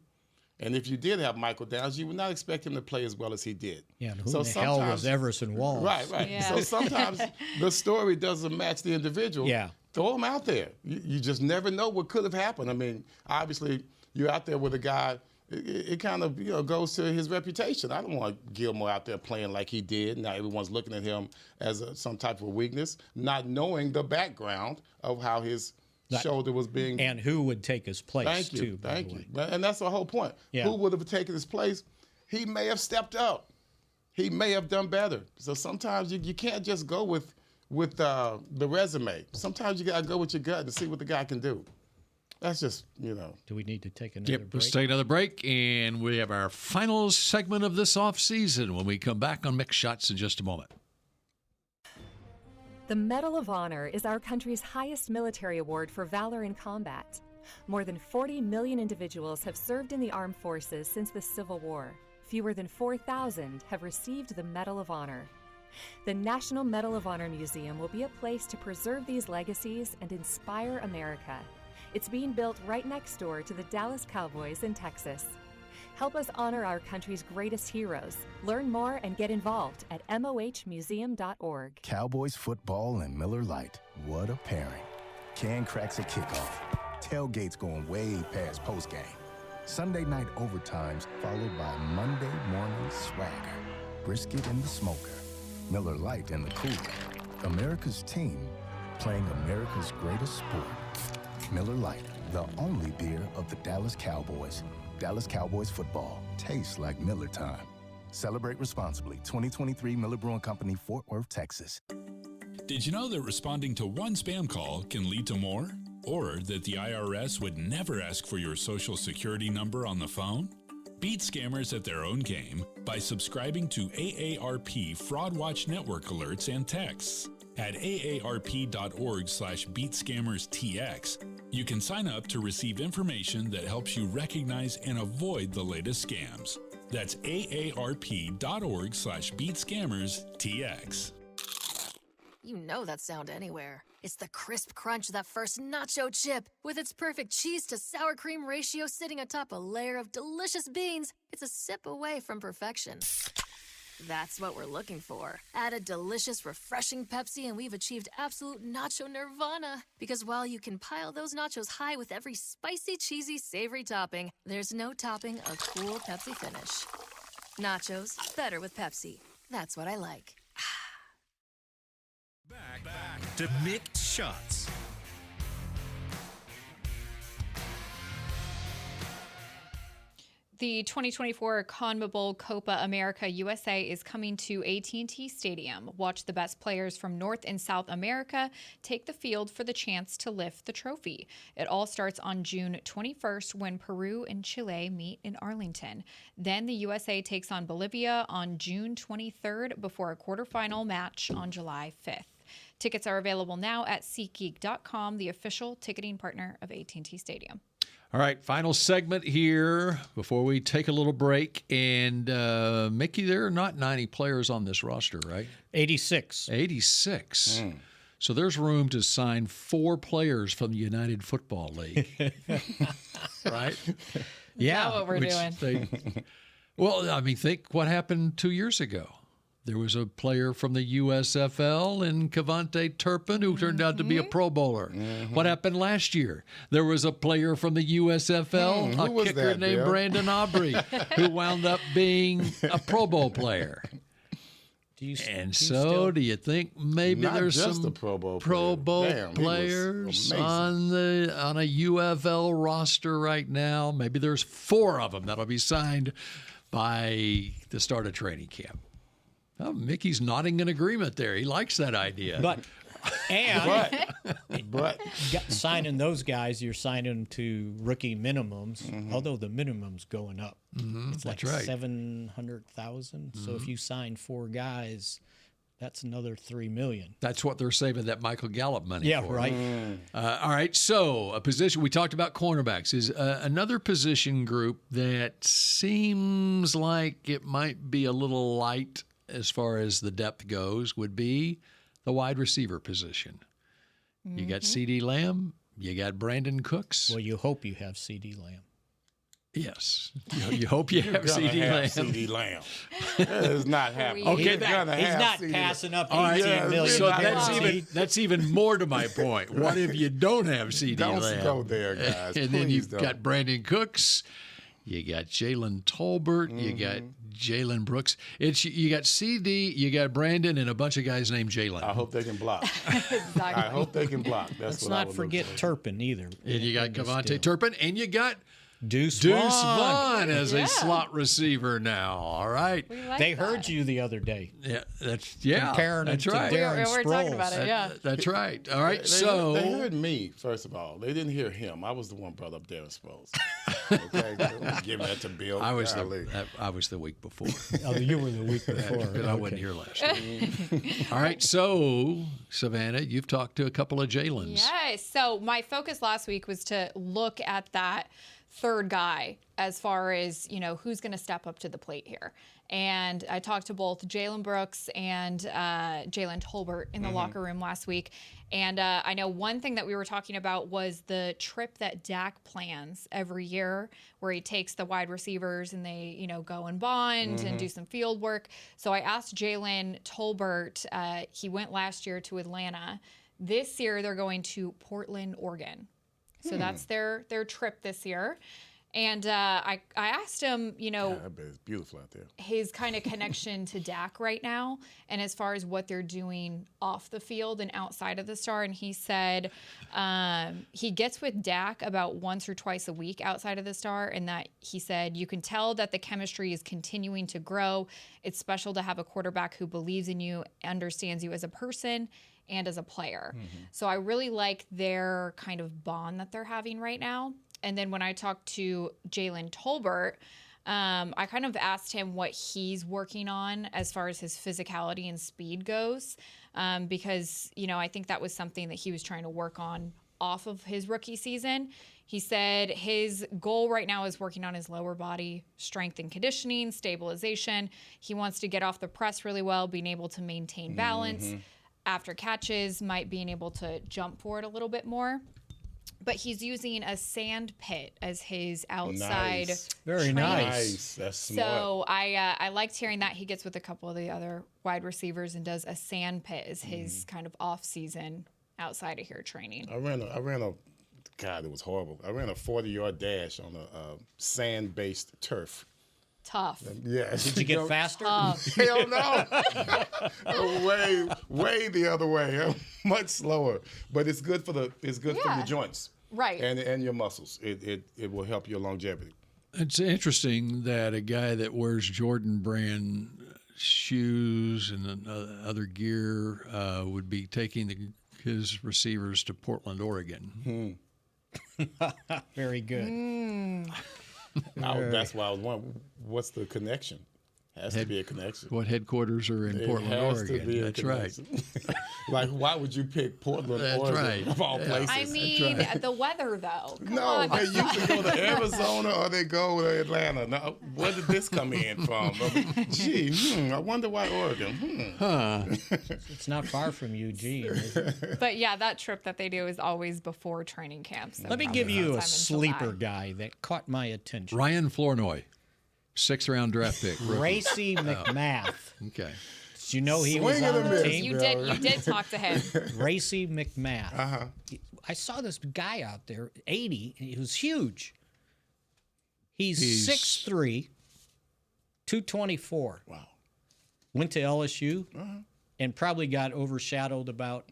And if you did have Michael Downs, you would not expect him to play as well as he did. Yeah, and who in the hell was Everson Walls? Right. Yeah. So sometimes the story doesn't match the individual. Yeah. Throw him out there. You just never know what could have happened. I mean, obviously, you're out there with a guy, it kind of goes to his reputation. I don't want Gilmore out there playing like he did. Now everyone's looking at him as some type of weakness, not knowing the background of how his shoulder was being. And who would take his place, Thank you. And that's the whole point. Yeah. Who would have taken his place? He may have stepped up. He may have done better. So sometimes you can't just go with the resume. Sometimes you got to go with your gut and see what the guy can do. That's just, Do we need to take another break? Let's take another break, and we have our final segment of this offseason when we come back on Mick Shots in just a moment. The Medal of Honor is our country's highest military award for valor in combat. More than 40 million individuals have served in the armed forces since the Civil War. Fewer than 4,000 have received the Medal of Honor. The National Medal of Honor Museum will be a place to preserve these legacies and inspire America. It's being built right next door to the Dallas Cowboys in Texas. Help us honor our country's greatest heroes. Learn more and get involved at mohmuseum.org. Cowboys football and Miller Lite. What a pairing. Can cracks at kickoff. Tailgates going way past postgame. Sunday night overtimes followed by Monday morning swagger. Brisket in the smoker. Miller Lite in the cooler. America's team playing America's greatest sport. Miller Lite, the only beer of the Dallas Cowboys. Dallas Cowboys football tastes like Miller time. Celebrate responsibly. 2023 Miller Brewing Company, Fort Worth, Texas. Did you know that responding to one spam call can lead to more? Or that the IRS would never ask for your social security number on the phone? Beat scammers at their own game by subscribing to AARP Fraud Watch Network alerts and texts. At aarp.org/beatscammerstx, you can sign up to receive information that helps you recognize and avoid the latest scams. That's aarp.org/beatscammerstx. You know that sound anywhere. It's the crisp crunch of that first nacho chip. With its perfect cheese to sour cream ratio sitting atop a layer of delicious beans, it's a sip away from perfection. That's what we're looking for. Add a delicious, refreshing Pepsi and we've achieved absolute nacho nirvana. Because while you can pile those nachos high with every spicy, cheesy, savory topping, there's no topping a cool Pepsi finish. Nachos, better with Pepsi. That's what I like. Back to Mick Shots. The 2024 CONMEBOL Copa America USA is coming to AT&T Stadium. Watch the best players from North and South America take the field for the chance to lift the trophy. It all starts on June 21st when Peru and Chile meet in Arlington. Then the USA takes on Bolivia on June 23rd before a quarterfinal match on July 5th. Tickets are available now at SeatGeek.com, the official ticketing partner of AT&T Stadium. All right, final segment here before we take a little break. And, Mickey, there are not 90 players on this roster, right? 86. 86. So there's room to sign 4 players from the United Football League. Right? Yeah. That's what we're doing. Think what happened 2 years ago. There was a player from the USFL in Cavante Turpin who turned out to be a Pro Bowler. What happened last year? There was a player from the USFL, a kicker named Brandon Aubrey, who wound up being a Pro Bowl player. Do you think maybe there's some Pro Bowl players on a UFL roster right now? Maybe there's 4 of them that'll be signed by the start of training camp. Oh, Mickey's nodding in agreement there. He likes that idea. But And but signing those guys, you're signing them to rookie minimums, although the minimum's going up. It's like That's right. 700,000. So if you sign 4 guys, that's another $3 million. That's what they're saving that Michael Gallup money Yeah, for. right. All right, so a position, we talked about cornerbacks, is another position group that seems like it might be a little light as far as the depth goes, would be the wide receiver position. You got CeeDee Lamb, you got Brandon Cooks. Well, you hope you have CeeDee Lamb. Yes. You hope you have CeeDee Lamb. CeeDee Lamb. That is not happening. Okay, He's not passing up $18 million. So that's even more to my point. What if you don't have CeeDee Lamb? Don't go there, guys. And then you've got Brandon Cooks, you got Jalen Tolbert, you got Jalen Brooks. You got CeeDee, you got Brandon, and a bunch of guys named Jalen. I hope they can block. Exactly. I hope they can block. Let's not forget Turpin either. And you got Cavante Turpin, and you got Deuce Vaughn as a slot receiver now. All right. They heard you the other day. Yeah, comparing that's it to right. Darren We're talking about Sproles. it, yeah. That's right. All right. They heard me, first of all. They didn't hear him. I was the one brought up Darren Sproles. Okay? Giving that to Bill. I was the week before. Oh, you were the week before. But I wasn't here last week. All right. So, Savannah, you've talked to a couple of Jalens. Yes. So my focus last week was to look at that third guy as far as, who's going to step up to the plate here. And I talked to both Jalen Brooks and Jalen Tolbert in the locker room last week. And I know one thing that we were talking about was the trip that Dak plans every year where he takes the wide receivers and they, go and bond and do some field work. So I asked Jalen Tolbert, he went last year to Atlanta. This year they're going to Portland, Oregon. So that's their trip this year. And I asked him, I bet it's beautiful out there. his kind of connection to Dak right now and as far as what they're doing off the field and outside of the Star. And he said he gets with Dak about once or twice a week outside of the Star, and that he said you can tell that the chemistry is continuing to grow. It's special to have a quarterback who believes in you, understands you as a person and as a player. So I really like their kind of bond that they're having right now. And then when I talked to Jalen Tolbert, I kind of asked him what he's working on as far as his physicality and speed goes, because, I think that was something that he was trying to work on off of his rookie season. He said his goal right now is working on his lower body strength and conditioning, stabilization. He wants to get off the press really well, being able to maintain balance. After catches, might being able to jump for it a little bit more. But he's using a sand pit as his outside Very training. nice. That's smart. So I liked hearing that. He gets with a couple of the other wide receivers and does a sand pit as his kind of off season outside of here training. I ran a God, it was horrible. I ran a 40-yard dash on a sand-based turf. Tough. Yeah. Did you get faster? Hell no. way the other way. Much slower. But it's good for your joints. Right. And your muscles. It will help your longevity. It's interesting that a guy that wears Jordan brand shoes and other gear would be taking his receivers to Portland, Oregon. Very good. That's why I was wondering, what's the connection? Has to be a connection. What headquarters are in Portland, Oregon? That's right. Like, why would you pick Portland, Oregon, right. of all places? I mean, the weather, though. Come No, on. they usually go to Arizona or they go to Atlanta. Now, where did this come in from? I wonder why Oregon. It's not far from Eugene, is it? But yeah, that trip that they do is always before training camp. So Let me probably give you a sometime in sleeper July. guy that caught my attention. Ryan Flournoy, 6th-round draft pick. rookie. Racy McMath. Okay. Did you know he Swing was and on a the miss. team? You did talk to him. Racy McMath. I saw this guy out there, 80. He was huge. He's 6'3", 224. Wow. Went to LSU and probably got overshadowed by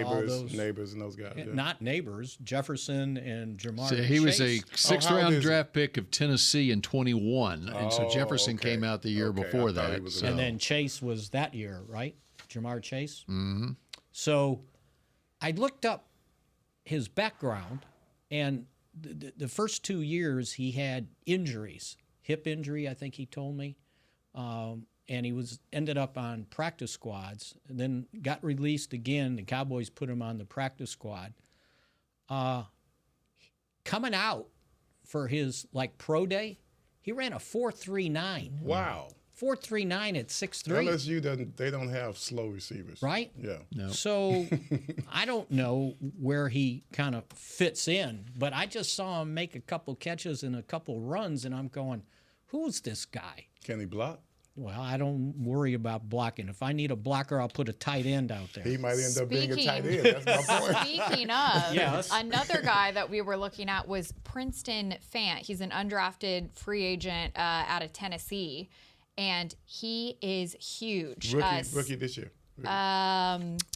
all those. Neighbors and those guys. Yeah. Not neighbors, Jefferson and Jamar. So he was a Chase. 6th-round draft pick of Tennessee in 21, and so Jefferson came out the year before that. And then Chase was that year, right? Jamar Chase. Mm-hmm. So I looked up his background, and the first 2 years he had injuries, hip injury, I think he told me, and he ended up on practice squads, and then got released again. The Cowboys put him on the practice squad. Coming out for his pro day, he ran a 4.39. Wow. 4.39 at 6'3". LSU they don't have slow receivers, right? Yeah. No. So I don't know where he kind of fits in, but I just saw him make a couple catches and a couple runs, and I'm going, who's this guy? Can he block? Well, I don't worry about blocking. If I need a blocker, I'll put a tight end out there. He might end up being a tight end. That's my point. Speaking of, Yes. another guy that we were looking at was Princeton Fant. He's an undrafted free agent out of Tennessee, and he is huge. Rookie this year.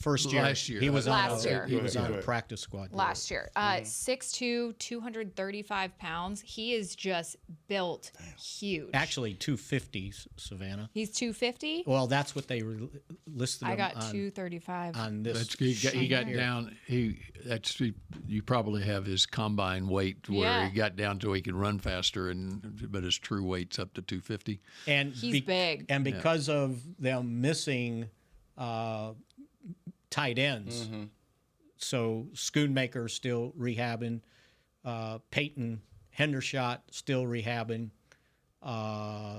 First year. Last year. He was Last year. He was Go on a ahead. practice squad. Last year. 6'2", 235 pounds. He is just built huge. Actually, 250, Savannah. He's 250? Well, that's what they listed him I got on, 235. on this. He got sheet down. You probably have his combine weight where Yeah. he got down to he could run faster, but his true weight's up to 250. And He's big. And because of them missing tight ends, so Schoonmaker still rehabbing, Peyton Hendershot still rehabbing,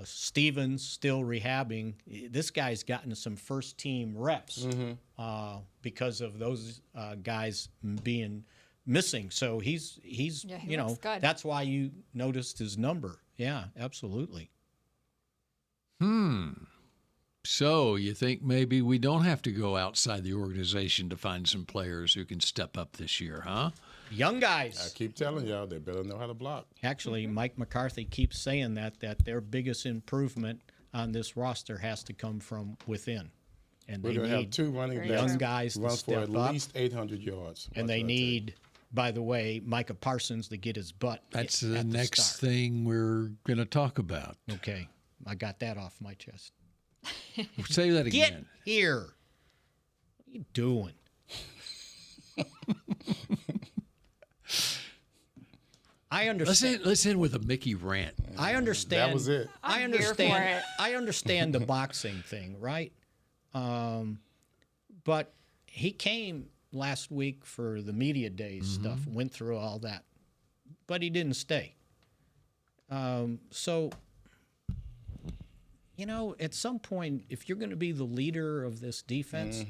Stevens still rehabbing. This guy's gotten some first team reps because of those guys being missing. So he's he looks good. that's why you noticed his number. Yeah, absolutely. So you think maybe we don't have to go outside the organization to find some players who can step up this year, huh? Young I guys. keep telling y'all, they better know how to block. Actually, Mike McCarthy keeps saying that their biggest improvement on this roster has to come from within. And We're they going to have need 2 running backs young guys to run for step at up. least 800 yards. And they need, by the way, Micah Parsons to get his butt That's at the next start. thing we're going to talk about. Okay, I got that off my chest. Say that Get again. here. What are you doing? I understand. Let's end with a Mickey rant. I understand. That was it. I I'm here for understand. it. I understand the boxing thing, right? But he came last week for the media days stuff. Went through all that, but he didn't stay. So, at some point, if you're going to be the leader of this defense,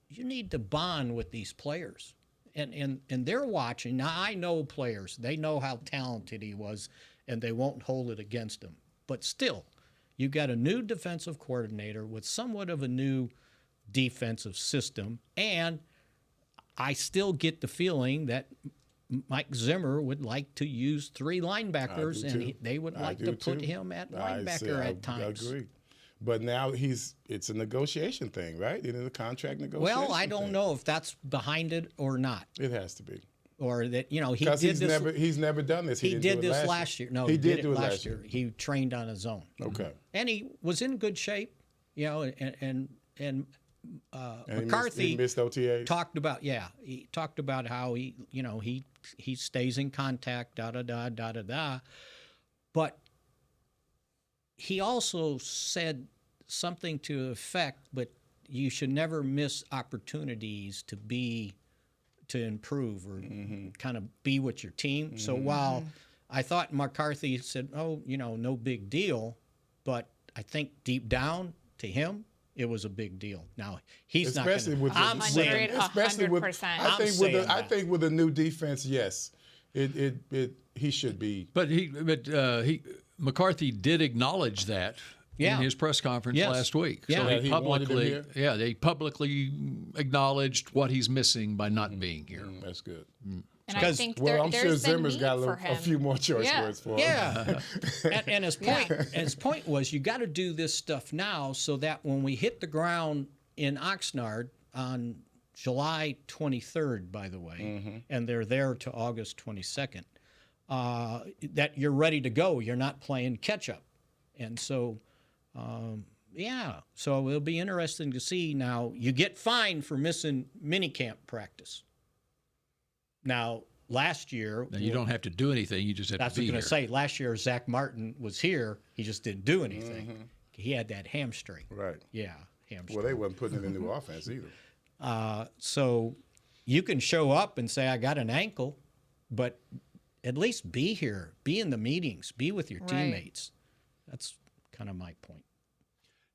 you need to bond with these players. And they're watching. Now, I know players. They know how talented he was, and they won't hold it against him. But still, you got a new defensive coordinator with somewhat of a new defensive system, and I still get the feeling that Mike Zimmer would like to use 3 linebackers, and they would like to put him at linebacker at times. I agree. But now it's a negotiation thing, right? It is a contract negotiation. Well, I don't know if that's behind it or not. It has to be. Or that, he did Because this. he's never done this. He didn't did do it this last year. No, he did it do it last year. He trained on his own. Okay. And he was in good shape, and McCarthy he missed OTAs. talked about how he stays in contact, but he also said something to the effect, but you should never miss opportunities to improve or kind of be with your team. So while I thought McCarthy said, no big deal, but I think deep down to him, it was a big deal. Now he's especially not going to. especially with 100%. I think with a new defense, yes, he should be. But McCarthy did acknowledge that in his press conference last week. Yeah. So That he wanted him here? they publicly acknowledged what he's missing by not being here. That's good. And I think I'm sure there's been Zimmer's need got for him. a few more choice words for him. Yeah, and his point was you got to do this stuff now so that when we hit the ground in Oxnard on July 23rd, by the way, and they're there to August 22nd, that you're ready to go. You're not playing catch up, and so Yeah, so it'll be interesting to see. Now, you get fined for missing minicamp practice. Now, last year... Now, you don't have to do anything. You just have to be here. That's what I was going to say. Last year, Zach Martin was here. He just didn't do anything. Mm-hmm. He had that hamstring. Right. Yeah, hamstring. Well, they wasn't putting it in the offense either. So you can show up and say, I got an ankle, but at least be here. Be in the meetings. Be with your teammates. That's kind of my point.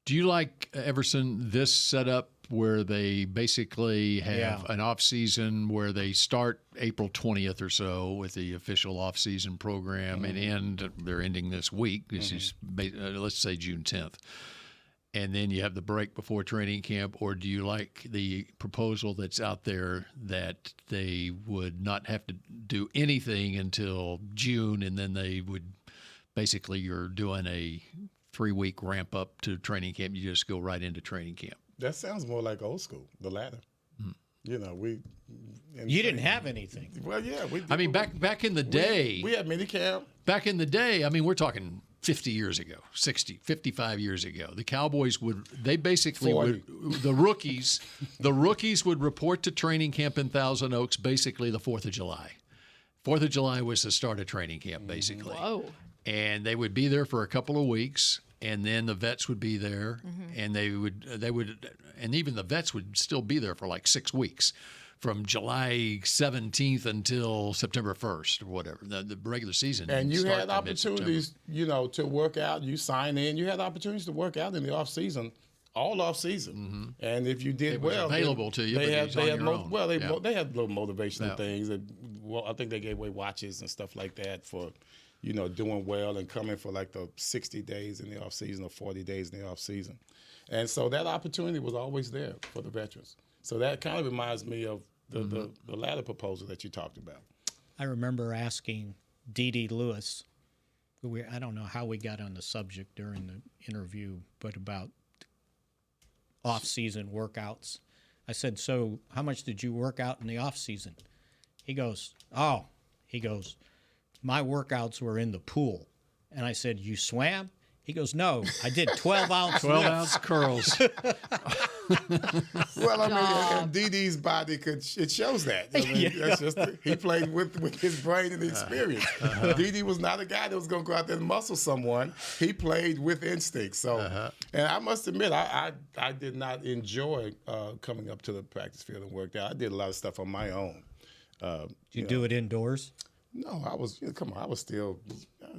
Do you like, Everson, this setup where they basically have an off-season where they start April 20th or so with the official off-season program and they're ending this week. This is, let's say, June 10th. And then you have the break before training camp, or do you like the proposal that's out there that they would not have to do anything until June, and then they would basically, you're doing a 3-week ramp up to training camp. You just go right into training camp. That sounds more like old school, the latter. You know, you didn't have anything. Well, yeah. I mean, back in the day. We had minicamp. Back in the day, I mean, we're talking 50 years ago, 60, 55 years ago. The Cowboys the rookies would report to training camp in Thousand Oaks basically the 4th of July. 4th of July was the start of training camp, basically. Whoa. And they would be there for a couple of weeks, and then the vets would be there, and they would, and even the vets would still be there for like 6 weeks, from July 17th until September 1st or whatever. The regular season. And you had opportunities, to work out. You sign in. You had opportunities to work out in the off season, all off season. And if you did well, available to you. They had little motivational things. I think they gave away watches and stuff like that for, doing well and coming for like the 60 days in the off season or 40 days in the off season. And so that opportunity was always there for the veterans. So that kind of reminds me of the latter proposal that you talked about. I remember asking D.D. Lewis, I don't know how we got on the subject during the interview, but about off-season workouts. I said, so how much did you work out in the off-season? He goes, my workouts were in the pool. And I said, you swam? He goes, no, I did 12-ounce 12-ounce curls. Well, I mean, and DD's body it shows that. I mean, that's just he played with his brain and experience. DD was not a guy that was going to go out there and muscle someone. He played with instinct. So, and I must admit, I did not enjoy coming up to the practice field and work out. I did a lot of stuff on my own. Did you do it indoors? No, I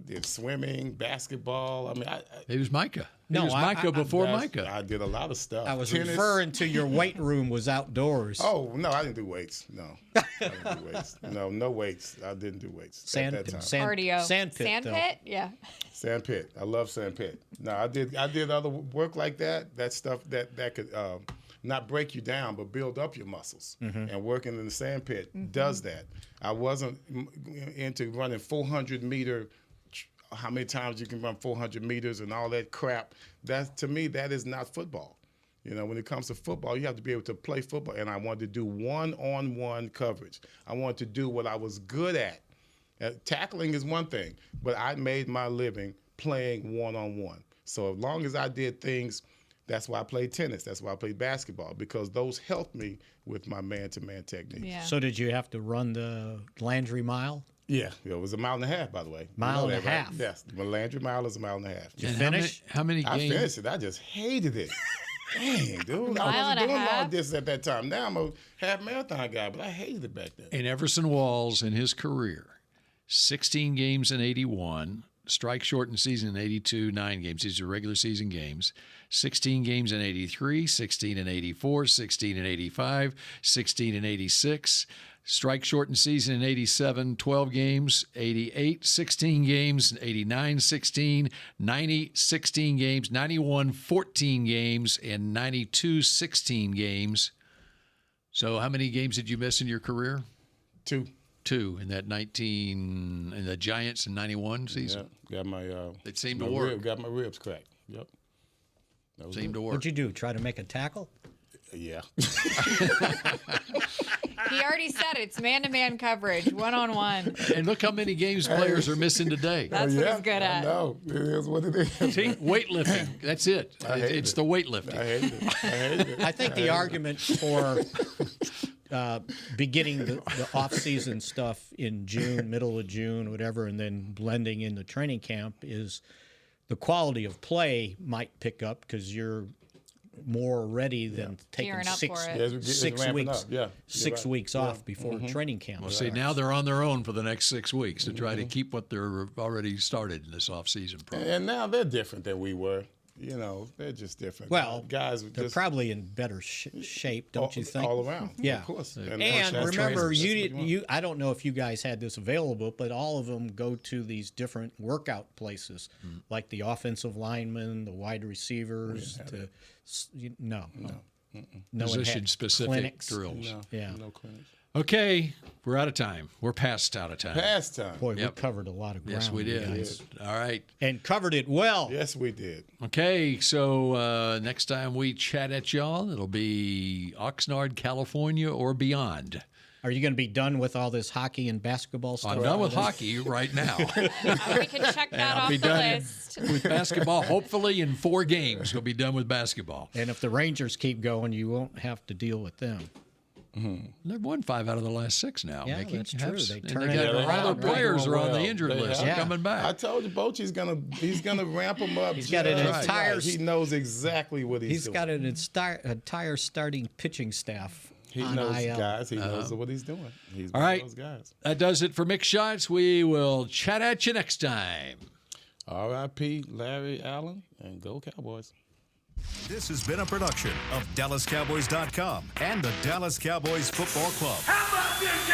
did swimming, basketball. I mean, it was Micah. Before Micah. I did a lot of stuff. I was referring to your weight room was outdoors. Oh, no, I didn't do weights. No, I didn't do weights. No weights. I didn't do weights at that time. Cardio. Sand pit, yeah. Sand pit. I love sand pit. No, I did other work like that. That stuff that could not break you down, but build up your muscles. And working in the sand pit does that. I wasn't into running 400-meter, how many times you can run 400 meters and all that crap. To me, that is not football. When it comes to football, you have to be able to play football. And I wanted to do one-on-one coverage. I wanted to do what I was good at. Tackling is one thing, but I made my living playing one-on-one. So as long as I did things, that's why I played tennis. That's why I played basketball, because those helped me with my man-to-man technique. Yeah. So did you have to run the Landry Mile? Yeah, it was a mile and a half, by the way. Mile and a half? Right? Yes, the Landry Mile is a mile and a half. Did you finish? How many games? I finished it. I just hated it. Dang, dude. I wasn't doing long distance at that time. Now I'm a half marathon guy, but I hated it back then. And Everson Walls, in his career, 16 games in 81, strike shortened season in 82, 9 games. These are regular season games. 16 games in 83, 16 in 84, 16 in 85, 16 in 86. Strike shortened season in 87, 12 games, 88, 16 games, 89, 16, 90, 16 games, 91, 14 games, and 92, 16 games. So how many games did you miss in your career? 2. In that in the Giants in 91 season? Yeah, got my it seemed to work. Got my ribs cracked. Yep. Seemed to work. What'd you do? Try to make a tackle? Yeah. He already said it. It's man-to-man coverage, one-on-one. And look how many games players are missing today. That's what he's good at. No, it is what it is. See, weightlifting. That's it. It's the weightlifting. I hate it. I think the argument for beginning the off-season stuff in June, middle of June, whatever, and then blending in the training camp is the quality of play might pick up because you're more ready than taking Gearing up six for it. weeks weeks off before training camp. Well, see, now they're on their own for the next 6 weeks to try to keep what they're already started in this off-season program. And now they're different than we were. You know, they're just different. Well, guys, they're probably in better shape, don't you think? All around, yeah, of course. And remember, you I don't know if you guys had this available, but all of them go to these different workout places, like the offensive linemen, the wide receivers. No position-specific drills. No clinics. Okay, we're out of time. We're past out of time. Past time. Boy, we covered a lot of ground. Yes, we did. All right. And covered it well. Yes, we did. Okay, so next time we chat at y'all, it'll be Oxnard, California, or beyond. Are you going to be done with all this hockey and basketball stuff? I'm done with hockey right now. We can check that off the list. With basketball, hopefully in 4 games, we'll be done with basketball. And if the Rangers keep going, you won't have to deal with them. They've won 5 out of the last 6 now. Yeah, Mickey. that's true. They turn got it around. all their players are on the injured list. They're coming back. I told you, Bochy's gonna ramp them up. He's got an entire. He knows exactly what he's doing. Got an entire starting pitching staff. He knows guys. He knows what he's doing. He's all right. Those guys. That does it for Mick Shots. We will chat at you next time. R.I.P. Larry Allen, and go Cowboys. This has been a production of DallasCowboys.com and the Dallas Cowboys Football Club. How about this?